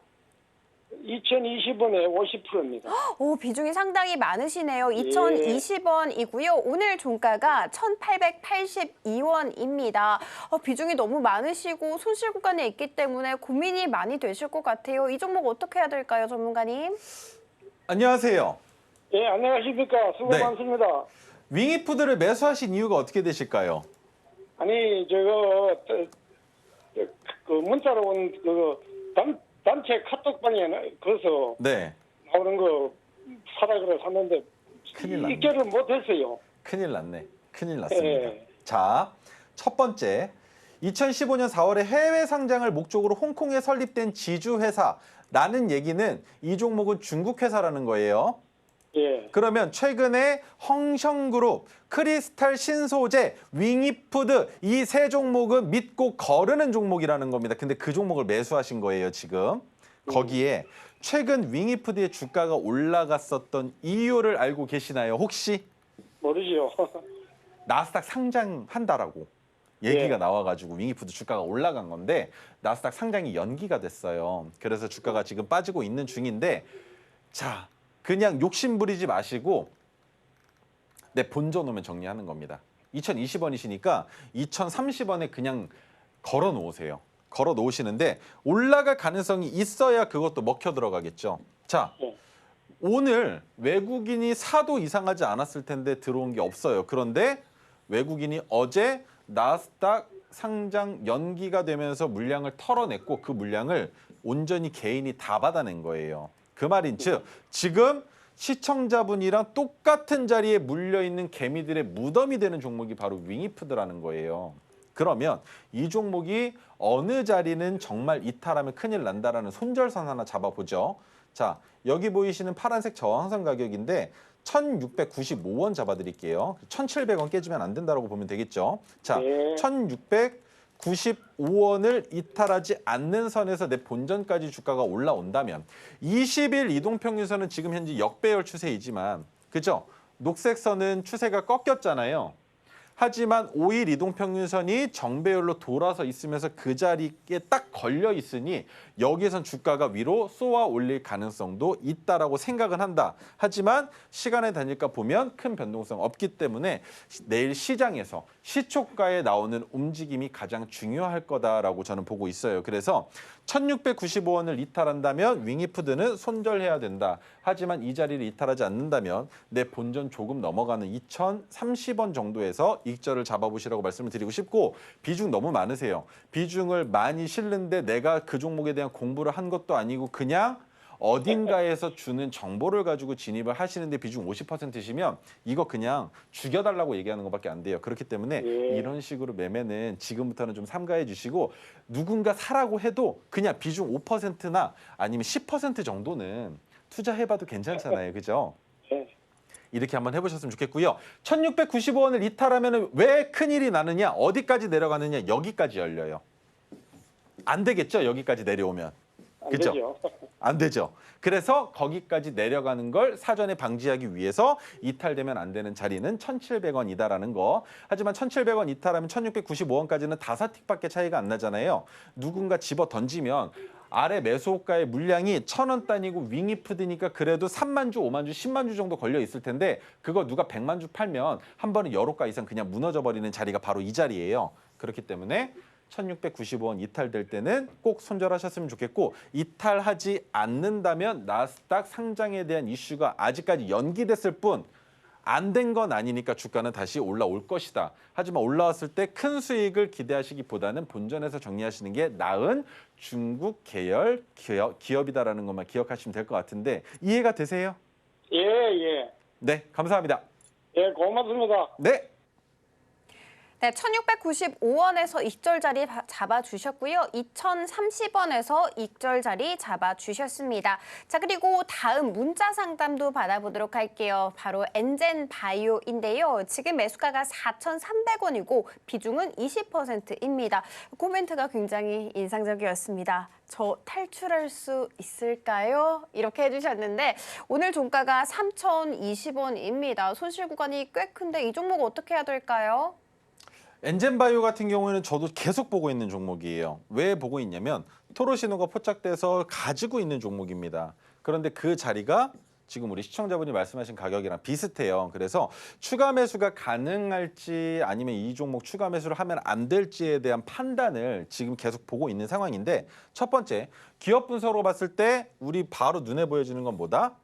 2020원에 50%입니다. 오, 비중이 상당히 많으시네요. 2020원이고요. 오늘 종가가 1,882원입니다. 비중이 너무 많으시고 손실 구간에 있기 때문에 고민이 많이 되실 것 같아요. 이 종목 어떻게 해야 될까요, 전문가님? 안녕하세요. 예, 안녕하십니까. 수고 네. 많습니다. 윙이푸드를 매수하신 이유가 어떻게 되실까요? 아니, 그 문자로 온 단체 카톡방에 거기서 네, 나오는 거 사라 그래 샀는데 큰일 났네. 입결을 못했어요. 큰일 났네. 큰일 났습니다. 예. 자, 첫 번째. 2015년 4월에 해외 상장을 목적으로 홍콩에 설립된 지주회사라는 얘기는 이 종목은 중국 회사라는 거예요. 예. 그러면 최근에 홍성그룹, 크리스탈 신소재, 윙이푸드 이 세 종목은 믿고 거르는 종목이라는 겁니다. 근데 그 종목을 매수하신 거예요, 지금. 거기에 최근 윙이푸드의 주가가 올라갔었던 이유를 알고 계시나요, 혹시? 모르지요. 나스닥 상장한다라고 얘기가 예. 나와가지고 윙이푸드 주가가 올라간 건데 나스닥 상장이 연기가 됐어요. 그래서 주가가 지금 빠지고 있는 중인데 자, 그냥 욕심 부리지 마시고 내 본전 오면 정리하는 겁니다. 2020원이시니까 2030원에 그냥 걸어 놓으세요. 걸어 놓으시는데 올라갈 가능성이 있어야 그것도 먹혀 들어가겠죠. 자, 예. 오늘 외국인이 사도 이상하지 않았을 텐데 들어온 게 없어요. 그런데 외국인이 어제 나스닥 상장 연기가 되면서 물량을 털어냈고 그 물량을 온전히 개인이 다 받아낸 거예요. 그 말인즉 지금 시청자분이랑 똑같은 자리에 물려있는 개미들의 무덤이 되는 종목이 바로 윙이푸드라는 거예요. 그러면 이 종목이 어느 자리는 정말 이탈하면 큰일 난다라는 손절선 하나 잡아보죠. 자, 여기 보이시는 파란색 저항선 가격인데 1,695원 잡아드릴게요. 1,700원 깨지면 안 된다고 보면 되겠죠. 자, 네. 1,695원을 이탈하지 않는 선에서 내 본전까지 주가가 올라온다면 20일 이동평균선은 지금 현재 역배열 추세이지만 그죠? 녹색 선은 추세가 꺾였잖아요. 하지만 5일 이동평균선이 정배열로 돌아서 있으면서 그 자리에 딱 걸려 있으니 여기선 주가가 위로 쏘아 올릴 가능성도 있다라고 생각은 한다. 하지만 시간의 단위가 보면 큰 변동성 없기 때문에 내일 시장에서 시초가에 나오는 움직임이 가장 중요할 거다라고 저는 보고 있어요. 그래서 1,695원을 이탈한다면 윙이푸드는 손절해야 된다. 하지만 이 자리를 이탈하지 않는다면 내 본전 조금 넘어가는 2,030원 정도에서 익절을 잡아보시라고 말씀을 드리고 싶고 비중 너무 많으세요. 비중을 많이 실는데 내가 그 종목에 대한 공부를 한 것도 아니고 그냥 어딘가에서 주는 정보를 가지고 진입을 하시는데 비중 50%시면 이거 그냥 죽여달라고 얘기하는 것밖에 안 돼요. 그렇기 때문에 예. 이런 식으로 매매는 지금부터는 좀 삼가해 주시고 누군가 사라고 해도 그냥 비중 5%나 아니면 10% 정도는 투자해봐도 괜찮잖아요. 그죠? 예. 이렇게 한번 해보셨으면 좋겠고요. 1,695원을 이탈하면 왜 큰일이 나느냐? 어디까지 내려가느냐? 여기까지 열려요. 안 되겠죠? 여기까지 내려오면. 안 그죠? 되죠. 안 되죠. 그래서 거기까지 내려가는 걸 사전에 방지하기 위해서 이탈되면 안 되는 자리는 1,700원이다라는 거. 하지만 1,700원 이탈하면 1,695원까지는 5틱밖에 차이가 안 나잖아요. 누군가 집어 던지면 아래 매수호가의 물량이 1,000원 단위고 윙이푸드니까 그래도 3만 주, 5만 주, 10만 주 정도 걸려 있을 텐데 그거 누가 100만 주 팔면 한 번에 여로가 이상 그냥 무너져 버리는 자리가 바로 이 자리예요. 그렇기 때문에 1,695원 이탈될 때는 꼭 손절하셨으면 좋겠고 이탈하지 않는다면 나스닥 상장에 대한 이슈가 아직까지 연기됐을 뿐 안 된 건 아니니까 주가는 다시 올라올 것이다. 하지만 올라왔을 때 큰 수익을 기대하시기보다는 본전에서 정리하시는 게 나은 중국 계열 기업이다라는 것만 기억하시면 될 것 같은데 이해가 되세요? 예, 예. 네, 감사합니다. 예, 고맙습니다. 네. 네, 1,695원에서 익절 자리 잡아주셨고요. 2,030원에서 익절 자리 잡아주셨습니다. 자, 그리고 다음 문자 상담도 받아보도록 할게요. 바로 엔젠바이오인데요. 지금 매수가가 4,300원이고 비중은 20%입니다. 코멘트가 굉장히 인상적이었습니다. 저 탈출할 수 있을까요? 이렇게 해주셨는데 오늘 종가가 3,020원입니다. 손실 구간이 꽤 큰데 이 종목 어떻게 해야 될까요? 엔젠바이오 같은 경우에는 저도 계속 보고 있는 종목이에요. 왜 보고 있냐면 토로 신호가 포착돼서 가지고 있는 종목입니다. 그런데 그 자리가 지금 우리 시청자분이 말씀하신 가격이랑 비슷해요. 그래서 추가 매수가 가능할지 아니면 이 종목 추가 매수를 하면 안 될지에 대한 판단을 지금 계속 보고 있는 상황인데 첫 번째, 기업 분석으로 봤을 때 우리 바로 눈에 보여지는 건 뭐다?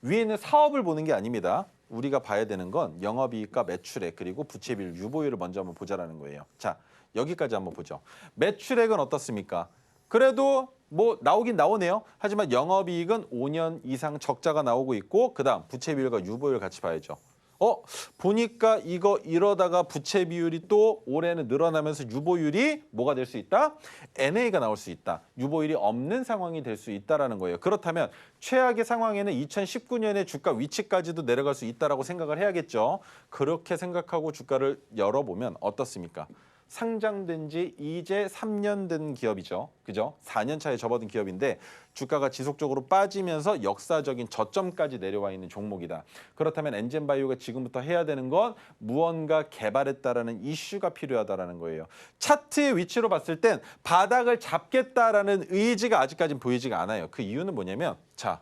위에 있는 사업을 보는 게 아닙니다. 우리가 봐야 되는 건 영업이익과 매출액 그리고 부채비율, 유보율을 먼저 한번 보자라는 거예요. 자, 여기까지 한번 보죠. 매출액은 어떻습니까? 그래도 뭐 나오긴 나오네요. 하지만 영업이익은 5년 이상 적자가 나오고 있고 그다음 부채비율과 유보율 같이 봐야죠. 보니까 이거 이러다가 부채 비율이 또 올해는 늘어나면서 유보율이 뭐가 될 수 있다? NA가 나올 수 있다. 유보율이 없는 상황이 될 수 있다라는 거예요. 그렇다면 최악의 상황에는 2019년에 주가 위치까지도 내려갈 수 있다라고 생각을 해야겠죠. 그렇게 생각하고 주가를 열어보면 어떻습니까? 상장된 지 이제 3년 된 기업이죠. 그죠? 4년 차에 접어든 기업인데 주가가 지속적으로 빠지면서 역사적인 저점까지 내려와 있는 종목이다. 그렇다면 엔젠바이오가 지금부터 해야 되는 건 무언가 개발했다라는 이슈가 필요하다라는 거예요. 차트의 위치로 봤을 땐 바닥을 잡겠다라는 의지가 아직까지는 보이지가 않아요. 그 이유는 뭐냐면 자,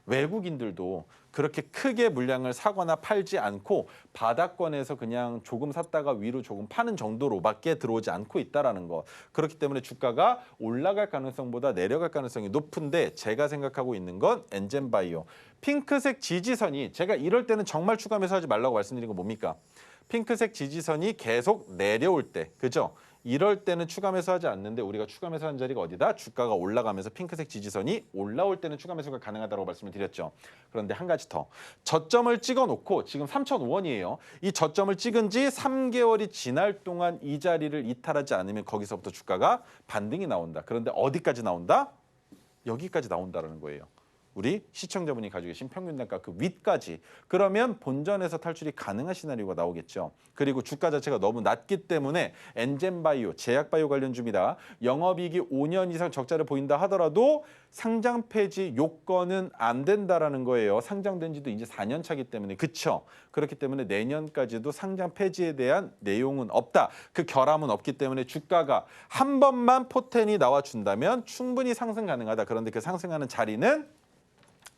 외국인들도 그렇게 크게 물량을 사거나 팔지 않고 바닥권에서 그냥 조금 샀다가 위로 조금 파는 정도로밖에 들어오지 않고 있다라는 거. 그렇기 때문에 주가가 올라갈 가능성보다 내려갈 가능성이 높은데 제가 생각하고 있는 건 엔젠바이오. 핑크색 지지선이 제가 이럴 때는 정말 추가 매수하지 말라고 말씀드린 거 뭡니까? 핑크색 지지선이 계속 내려올 때, 그죠? 이럴 때는 추가 매수하지 않는데 우리가 추가 매수한 자리가 어디다? 주가가 올라가면서 핑크색 지지선이 올라올 때는 추가 매수가 가능하다고 말씀을 드렸죠. 그런데 한 가지 더. 저점을 찍어놓고 지금 3,005원이에요. 이 저점을 찍은 지 3개월이 지날 동안 이 자리를 이탈하지 않으면 거기서부터 주가가 반등이 나온다. 그런데 어디까지 나온다? 여기까지 나온다는 거예요. 우리 시청자분이 가지고 계신 평균 단가 그 윗까지. 그러면 본전에서 탈출이 가능한 시나리오가 나오겠죠. 그리고 주가 자체가 너무 낮기 때문에 엔젠바이오, 제약바이오 관련주입니다. 영업이익이 5년 이상 적자를 보인다 하더라도 상장 폐지 요건은 안 된다라는 거예요. 상장된 지도 이제 4년 차기 때문에. 그렇죠. 그렇기 때문에 내년까지도 상장 폐지에 대한 내용은 없다. 그 결함은 없기 때문에 주가가 한 번만 포텐이 나와준다면 충분히 상승 가능하다. 그런데 그 상승하는 자리는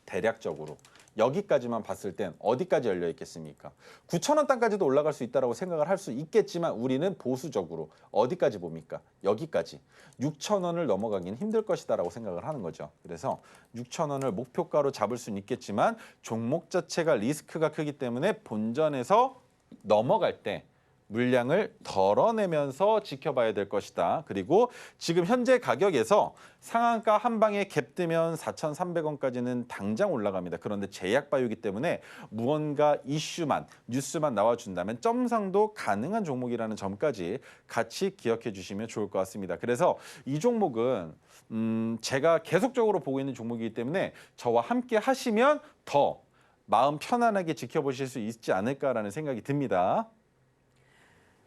대략적으로 여기까지만 봤을 땐 어디까지 열려 있겠습니까? 9,000원 단까지도 올라갈 수 있다고 생각을 할 수 있겠지만 우리는 보수적으로 어디까지 봅니까? 여기까지. 6,000원을 넘어가긴 힘들 것이다라고 생각을 하는 거죠. 그래서 6,000원을 목표가로 잡을 수는 있겠지만 종목 자체가 리스크가 크기 때문에 본전에서 넘어갈 때 물량을 덜어내면서 지켜봐야 될 것이다. 그리고 지금 현재 가격에서 상한가 한 방에 갭 뜨면 4,300원까지는 당장 올라갑니다. 그런데 제약바이오이기 때문에 무언가 이슈만, 뉴스만 나와준다면 점상도 가능한 종목이라는 점까지 같이 기억해 주시면 좋을 것 같습니다. 그래서 이 종목은 제가 계속적으로 보고 있는 종목이기 때문에 저와 함께 하시면 더 마음 편안하게 지켜보실 수 있지 않을까라는 생각이 듭니다.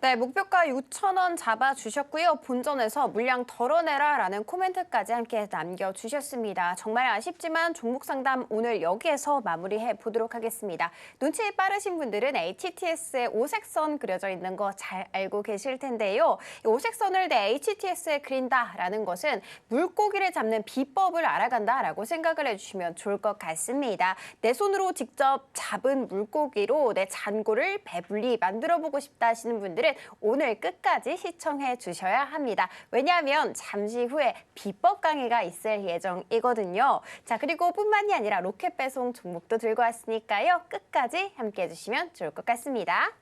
네, 목표가 6,000원 잡아주셨고요. 본전에서 물량 덜어내라라는 코멘트까지 함께 남겨주셨습니다. 정말 아쉽지만 종목 상담 오늘 여기에서 마무리해 보도록 하겠습니다. 눈치 빠르신 분들은 HTS에 오색선 그려져 있는 거 잘 알고 계실 텐데요. 이 오색선을 내 HTS에 그린다라는 것은 물고기를 잡는 비법을 알아간다라고 생각을 해주시면 좋을 것 같습니다. 내 손으로 직접 잡은 물고기로 내 잔고를 배불리 만들어보고 싶다 하시는 분들은 오늘 끝까지 시청해 주셔야 합니다. 왜냐하면 잠시 후에 비법 강의가 있을 예정이거든요. 자, 그리고 뿐만이 아니라 로켓 배송 종목도 들고 왔으니까요. 끝까지 함께해 주시면 좋을 것 같습니다.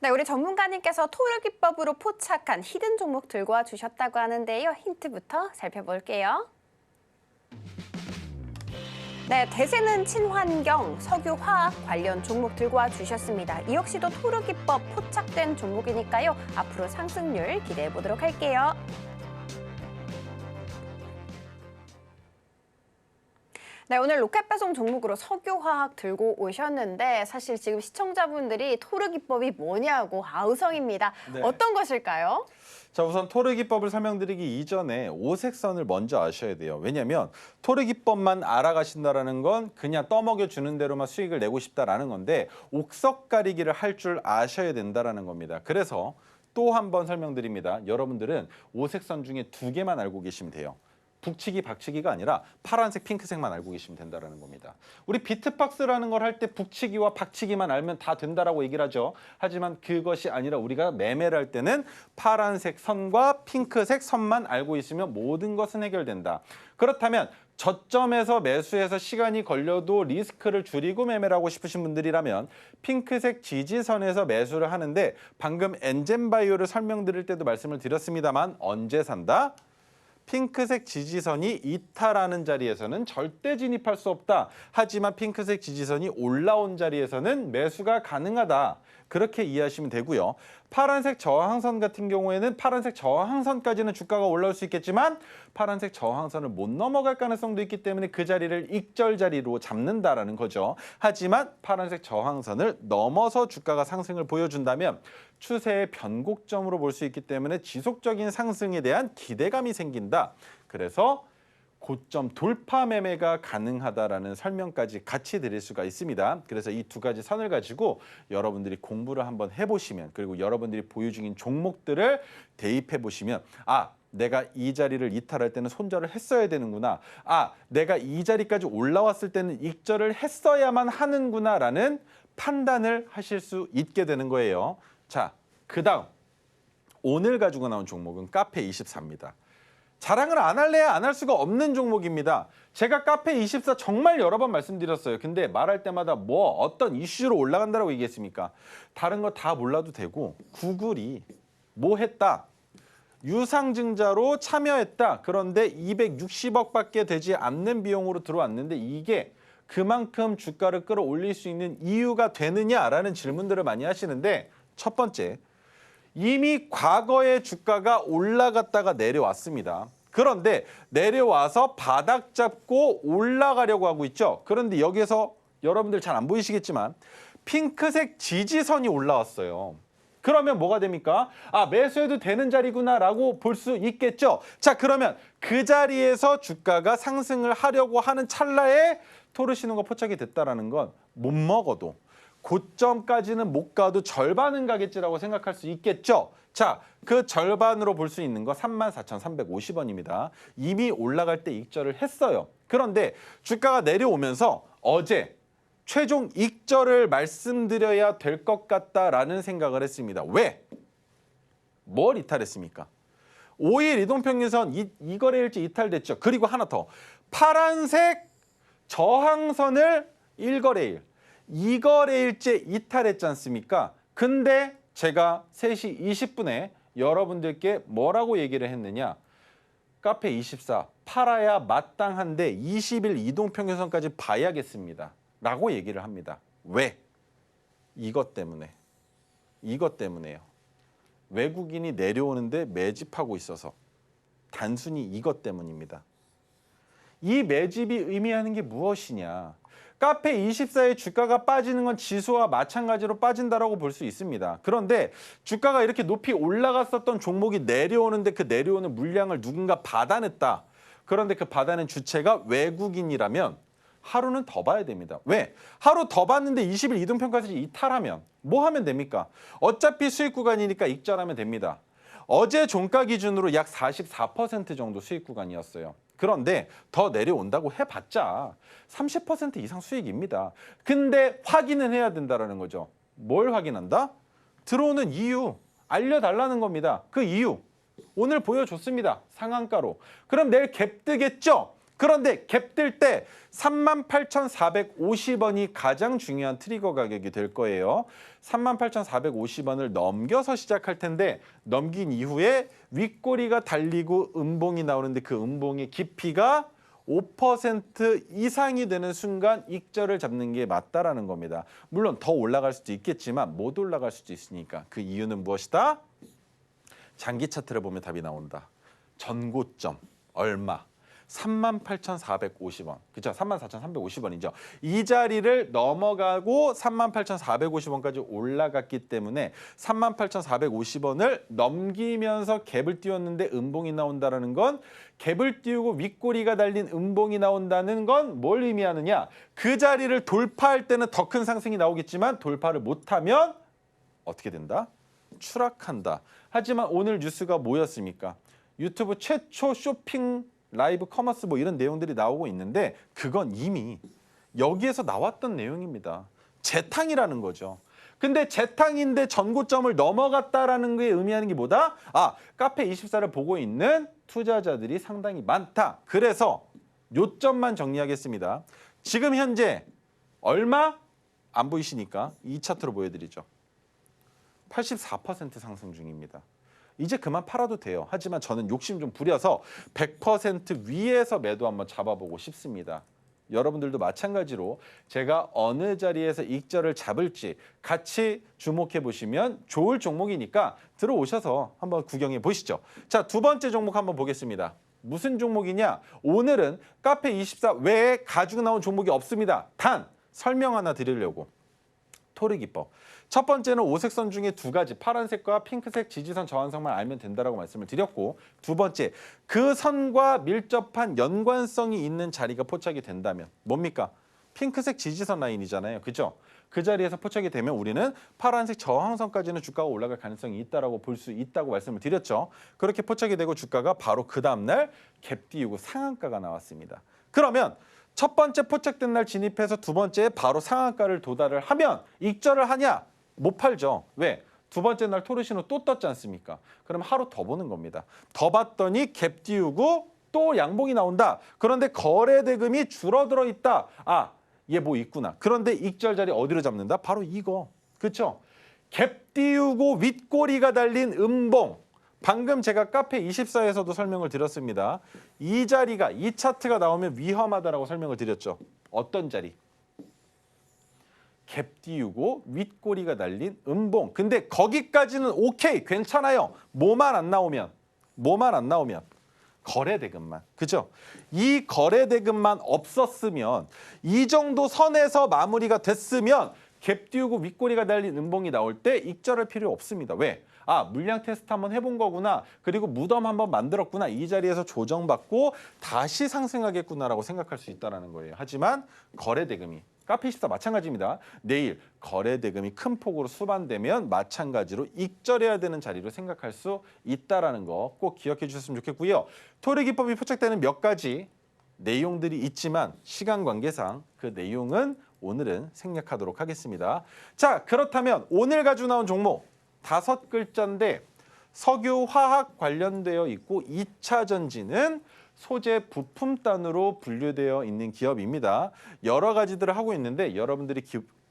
네, 우리 전문가님께서 토르 기법으로 포착한 히든 종목 들고 와 주셨다고 하는데요. 힌트부터 살펴볼게요. 네, 대세는 친환경, 석유화학 관련 종목 들고 와 주셨습니다. 이 역시도 토르 기법 포착된 종목이니까요. 앞으로 상승률 기대해 보도록 할게요. 네, 오늘 로켓 배송 종목으로 석유화학 들고 오셨는데 사실 지금 시청자분들이 토르 기법이 뭐냐고 아우성입니다. 네. 어떤 것일까요? 자, 우선 토르 기법을 설명드리기 이전에 오색선을 먼저 아셔야 돼요. 왜냐하면 토르 기법만 알아가신다라는 건 그냥 떠먹여 주는 대로만 수익을 내고 싶다라는 건데 옥석 가리기를 할 줄 아셔야 된다라는 겁니다. 그래서 또 한 번 설명드립니다. 여러분들은 오색선 중에 2개만 알고 계시면 돼요. 북치기, 박치기가 아니라 파란색, 핑크색만 알고 계시면 된다는 겁니다. 우리 비트박스라는 걸 할 때 북치기와 박치기만 알면 다 된다라고 얘기를 하죠. 하지만 그것이 아니라 우리가 매매를 할 때는 파란색 선과 핑크색 선만 알고 있으면 모든 것은 해결된다. 그렇다면 저점에서 매수해서 시간이 걸려도 리스크를 줄이고 매매를 하고 싶으신 분들이라면 핑크색 지지선에서 매수를 하는데 방금 엔젠바이오를 설명드릴 때도 말씀을 드렸습니다만 언제 산다? 핑크색 지지선이 이탈하는 자리에서는 절대 진입할 수 없다. 하지만 핑크색 지지선이 올라온 자리에서는 매수가 가능하다. 그렇게 이해하시면 되고요. 파란색 저항선 같은 경우에는 파란색 저항선까지는 주가가 올라올 수 있겠지만 파란색 저항선을 못 넘어갈 가능성도 있기 때문에 그 자리를 익절 자리로 잡는다라는 거죠. 하지만 파란색 저항선을 넘어서 주가가 상승을 보여준다면 추세의 변곡점으로 볼 수 있기 때문에 지속적인 상승에 대한 기대감이 생긴다. 그래서 고점 돌파 매매가 가능하다라는 설명까지 같이 드릴 수가 있습니다. 그래서 이 두 가지 선을 가지고 여러분들이 공부를 한번 해보시면 그리고 여러분들이 보유 중인 종목들을 대입해 보시면 내가 이 자리를 이탈할 때는 손절을 했어야 되는구나. 내가 이 자리까지 올라왔을 때는 익절을 했어야만 하는구나라는 판단을 하실 수 있게 되는 거예요. 자, 그다음 오늘 가지고 나온 종목은 카페24입니다. 자랑을 안 할래야 안 할 수가 없는 종목입니다. 제가 카페24 정말 여러 번 말씀드렸어요. 근데 말할 때마다 어떤 이슈로 올라간다고 얘기했습니까? 다른 거 다 몰라도 되고 구글이 뭐 했다? 유상증자로 참여했다. 그런데 260억밖에 되지 않는 비용으로 들어왔는데 이게 그만큼 주가를 끌어올릴 수 있는 이유가 되느냐라는 질문들을 많이 하시는데 첫 번째, 이미 과거에 주가가 올라갔다가 내려왔습니다. 그런데 내려와서 바닥 잡고 올라가려고 하고 있죠. 그런데 여기에서 여러분들 잘 안 보이시겠지만 핑크색 지지선이 올라왔어요. 그러면 뭐가 됩니까? 매수해도 되는 자리구나라고 볼 수 있겠죠. 자, 그러면 그 자리에서 주가가 상승을 하려고 하는 찰나에 토르시는거 포착이 됐다라는 건 못 먹어도 고점까지는 못 가도 절반은 가겠지라고 생각할 수 있겠죠. 자, 그 절반으로 볼 수 있는 거 34,350원입니다. 이미 올라갈 때 익절을 했어요. 그런데 주가가 내려오면서 어제 최종 익절을 말씀드려야 될 것 같다라는 생각을 했습니다. 왜? 뭘 이탈했습니까? 5일 이동평균선 이거래일째 이탈됐죠. 그리고 하나 더. 파란색 저항선을 1거래일, 2거래일째 이탈했지 않습니까? 근데 제가 3시 20분에 여러분들께 뭐라고 얘기를 했느냐? 카페24 팔아야 마땅한데 20일 이동평균선까지 봐야겠습니다. 라고 얘기를 합니다. 왜? 이것 때문에. 이것 때문에요. 외국인이 내려오는데 매집하고 있어서. 단순히 이것 때문입니다. 이 매집이 의미하는 게 무엇이냐? 카페24의 주가가 빠지는 건 지수와 마찬가지로 빠진다라고 볼 수 있습니다. 그런데 주가가 이렇게 높이 올라갔었던 종목이 내려오는데 그 내려오는 물량을 누군가 받아냈다. 그런데 그 받아낸 주체가 외국인이라면 하루는 더 봐야 됩니다. 왜? 하루 더 봤는데 20일 이동평가까지 이탈하면 뭐 하면 됩니까? 어차피 수익 구간이니까 익절하면 됩니다. 어제 종가 기준으로 약 44% 정도 수익 구간이었어요. 그런데 더 내려온다고 해봤자 30% 이상 수익입니다. 근데 확인은 해야 된다는 거죠. 뭘 확인한다? 들어오는 이유, 알려달라는 겁니다. 그 이유, 오늘 보여줬습니다. 상한가로. 그럼 내일 갭 뜨겠죠? 그런데 갭 뜰 때 38,450원이 가장 중요한 트리거 가격이 될 거예요. 38,450원을 넘겨서 시작할 텐데 넘긴 이후에 윗꼬리가 달리고 음봉이 나오는데 그 음봉의 깊이가 5% 이상이 되는 순간 익절을 잡는 게 맞다라는 겁니다. 물론 더 올라갈 수도 있겠지만 못 올라갈 수도 있으니까 그 이유는 무엇이다? 장기 차트를 보면 답이 나온다. 전고점 얼마? 38,450원. 그렇죠? 34,350원이죠. 이 자리를 넘어가고 38,450원까지 올라갔기 때문에 38,450원을 넘기면서 갭을 띄웠는데 음봉이 나온다는 건 갭을 띄우고 윗꼬리가 달린 음봉이 나온다는 건 뭘 의미하느냐? 그 자리를 돌파할 때는 더 큰 상승이 나오겠지만 돌파를 못하면 어떻게 된다? 추락한다. 하지만 오늘 뉴스가 뭐였습니까? 유튜브 최초 쇼핑 라이브 커머스 뭐 이런 내용들이 나오고 있는데 그건 이미 여기에서 나왔던 내용입니다. 재탕이라는 거죠. 근데 재탕인데 전고점을 넘어갔다라는 게 의미하는 게 뭐다? 카페24를 보고 있는 투자자들이 상당히 많다. 그래서 요점만 정리하겠습니다. 지금 현재 얼마? 안 보이시니까 이 차트로 보여드리죠. 84% 상승 중입니다. 이제 그만 팔아도 돼요. 하지만 저는 욕심 좀 부려서 100% 위에서 매도 한번 잡아보고 싶습니다. 여러분들도 마찬가지로 제가 어느 자리에서 익절을 잡을지 같이 주목해 보시면 좋을 종목이니까 들어오셔서 한번 구경해 보시죠. 자, 두 번째 종목 한번 보겠습니다. 무슨 종목이냐? 오늘은 카페24 외에 가지고 나온 종목이 없습니다. 단 설명 하나 드리려고. 토르기법. 첫 번째는 오색선 중에 두 가지, 파란색과 핑크색 지지선 저항선만 알면 된다라고 말씀을 드렸고, 두 번째, 그 선과 밀접한 연관성이 있는 자리가 포착이 된다면 뭡니까? 핑크색 지지선 라인이잖아요. 그죠? 그 자리에서 포착이 되면 우리는 파란색 저항선까지는 주가가 올라갈 가능성이 있다라고 볼 수 있다고 말씀을 드렸죠. 그렇게 포착이 되고 주가가 바로 그 다음 날 갭 띄우고 상한가가 나왔습니다. 그러면 첫 번째 포착된 날 진입해서 두 번째에 바로 상한가를 도달을 하면 익절을 하냐? 못 팔죠. 왜? 두 번째 날 토르신호 또 떴지 않습니까? 그럼 하루 더 보는 겁니다. 더 봤더니 갭 띄우고 또 양봉이 나온다. 그런데 거래 대금이 줄어들어 있다. 얘 뭐 있구나. 그런데 익절 자리 어디로 잡는다? 바로 이거. 그렇죠? 갭 띄우고 윗꼬리가 달린 음봉. 방금 제가 카페24에서도 설명을 드렸습니다. 이 자리가, 이 차트가 나오면 위험하다라고 설명을 드렸죠. 어떤 자리? 갭 띄우고 윗꼬리가 달린 음봉. 근데 거기까지는 오케이, 괜찮아요. 뭐만 안 나오면 거래 대금만. 그죠? 이 거래 대금만 없었으면, 이 정도 선에서 마무리가 됐으면 갭 띄우고 윗꼬리가 달린 음봉이 나올 때 익절할 필요 없습니다. 왜? 물량 테스트 한번 해본 거구나. 그리고 무덤 한번 만들었구나. 이 자리에서 조정받고 다시 상승하겠구나라고 생각할 수 있다는 거예요. 하지만 거래 대금이, 카페24 마찬가지입니다. 내일 거래 대금이 큰 폭으로 수반되면 마찬가지로 익절해야 되는 자리로 생각할 수 있다는 거 꼭 기억해 주셨으면 좋겠고요. 토르 기법이 포착되는 몇 가지 내용들이 있지만 시간 관계상 그 내용은 오늘은 생략하도록 하겠습니다. 자, 그렇다면 오늘 가지고 나온 종목 5글자인데 석유, 화학 관련되어 있고 2차 전지는 소재 부품단으로 분류되어 있는 기업입니다. 여러 가지들을 하고 있는데 여러분들이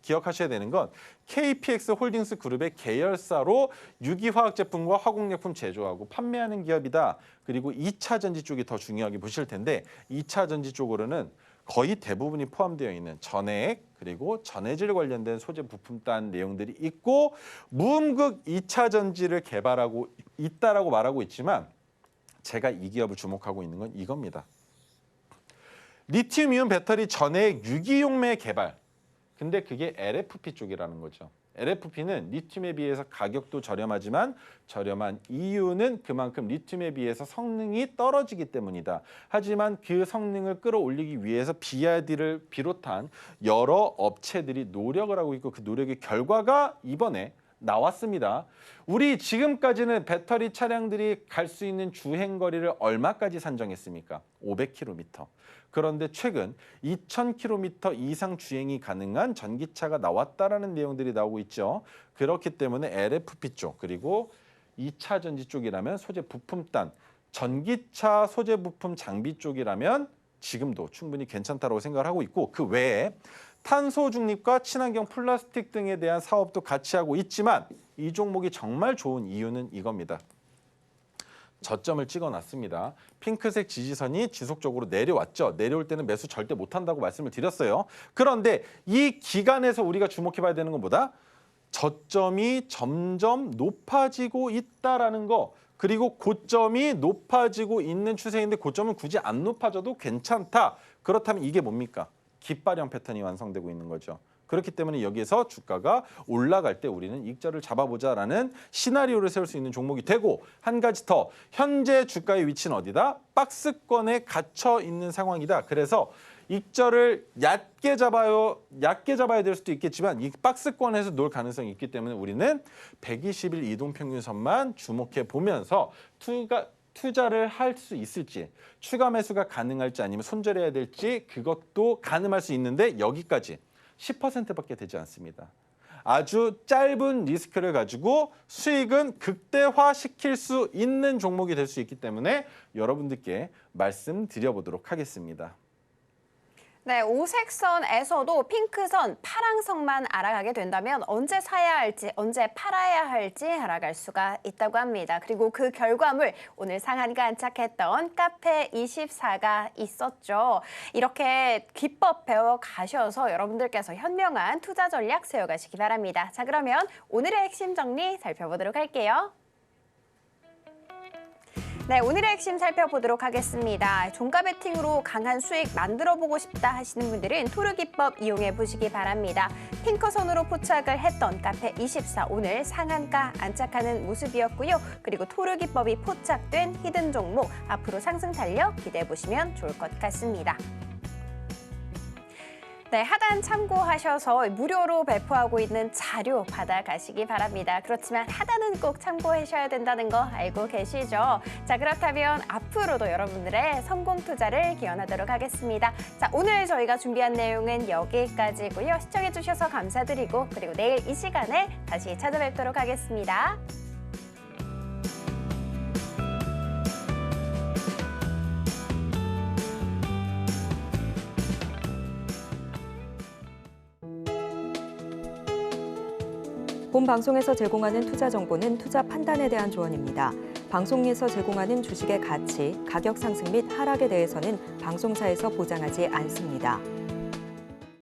기억하셔야 되는 건 KPX 홀딩스 그룹의 계열사로 유기화학 제품과 화공약품 제조하고 판매하는 기업이다. 그리고 2차 전지 쪽이 더 중요하게 보실 텐데 2차 전지 쪽으로는 거의 대부분이 포함되어 있는 전해액 그리고 전해질 관련된 소재 부품단 내용들이 있고 무음극 2차 전지를 개발하고 있다라고 말하고 있지만 제가 이 기업을 주목하고 있는 건 이겁니다. 리튬이온 배터리 전해액 유기용매 개발. 근데 그게 LFP 쪽이라는 거죠. LFP는 리튬에 비해서 가격도 저렴하지만 저렴한 이유는 그만큼 리튬에 비해서 성능이 떨어지기 때문이다. 하지만 그 성능을 끌어올리기 위해서 BYD를 비롯한 여러 업체들이 노력을 하고 있고 그 노력의 결과가 이번에 나왔습니다. 우리 지금까지는 배터리 차량들이 갈 수 있는 주행거리를 얼마까지 산정했습니까? 500km. 그런데 최근 2000km 이상 주행이 가능한 전기차가 나왔다라는 내용들이 나오고 있죠. 그렇기 때문에 LFP 쪽 그리고 2차 전지 쪽이라면 소재 부품단, 전기차 소재 부품 장비 쪽이라면 지금도 충분히 괜찮다고 생각을 하고 있고 그 외에 탄소 중립과 친환경 플라스틱 등에 대한 사업도 같이 하고 있지만 이 종목이 정말 좋은 이유는 이겁니다. 저점을 찍어놨습니다. 핑크색 지지선이 지속적으로 내려왔죠. 내려올 때는 매수 절대 못한다고 말씀을 드렸어요. 그런데 이 기간에서 우리가 주목해봐야 되는 건 뭐다? 저점이 점점 높아지고 있다라는 거. 그리고 고점이 높아지고 있는 추세인데 고점은 굳이 안 높아져도 괜찮다. 그렇다면 이게 뭡니까? 깃발형 패턴이 완성되고 있는 거죠. 그렇기 때문에 여기에서 주가가 올라갈 때 우리는 익절을 잡아보자라는 시나리오를 세울 수 있는 종목이 되고 한 가지 더 현재 주가의 위치는 어디다? 박스권에 gat혀 있는 상황이다. 그래서 익절을 얕게 잡아야 될 수도 있겠지만 이 박스권에서 놀 가능성이 있기 때문에 우리는 120일 이동평균선만 주목해 보면서 투자를 할 수 있을지, 추가 매수가 가능할지 아니면 손절해야 될지 그것도 가늠할 수 있는데 여기까지 10%밖에 되지 않습니다. 아주 짧은 리스크를 가지고 수익은 극대화시킬 수 있는 종목이 될 수 있기 때문에 여러분들께 말씀드려보도록 하겠습니다. 네, 오색선에서도 핑크선, 파랑선만 알아가게 된다면 언제 사야 할지, 언제 팔아야 할지 알아갈 수가 있다고 합니다. 그리고 그 결과물, 오늘 상한가 안착했던 카페24가 있었죠. 이렇게 기법 배워가셔서 여러분들께서 현명한 투자 전략 세워가시기 바랍니다. 자, 그러면 오늘의 핵심 정리 살펴보도록 할게요. 네, 오늘의 핵심 살펴보도록 하겠습니다. 종가 베팅으로 강한 수익 만들어보고 싶다 하시는 분들은 토르기법 이용해 보시기 바랍니다. 핑크선으로 포착을 했던 카페24 오늘 상한가 안착하는 모습이었고요. 그리고 토르기법이 포착된 히든 종목 앞으로 상승 탄력 기대해 보시면 좋을 것 같습니다. 네, 하단 참고하셔서 무료로 배포하고 있는 자료 받아가시기 바랍니다. 그렇지만 하단은 꼭 참고하셔야 된다는 거 알고 계시죠? 자, 그렇다면 앞으로도 여러분들의 성공 투자를 기원하도록 하겠습니다. 자, 오늘 저희가 준비한 내용은 여기까지고요. 시청해주셔서 감사드리고 그리고 내일 이 시간에 다시 찾아뵙도록 하겠습니다. 본 방송에서 제공하는 투자 정보는 투자 판단에 대한 조언입니다. 방송에서 제공하는 주식의 가치, 가격 상승 및 하락에 대해서는 방송사에서 보장하지 않습니다.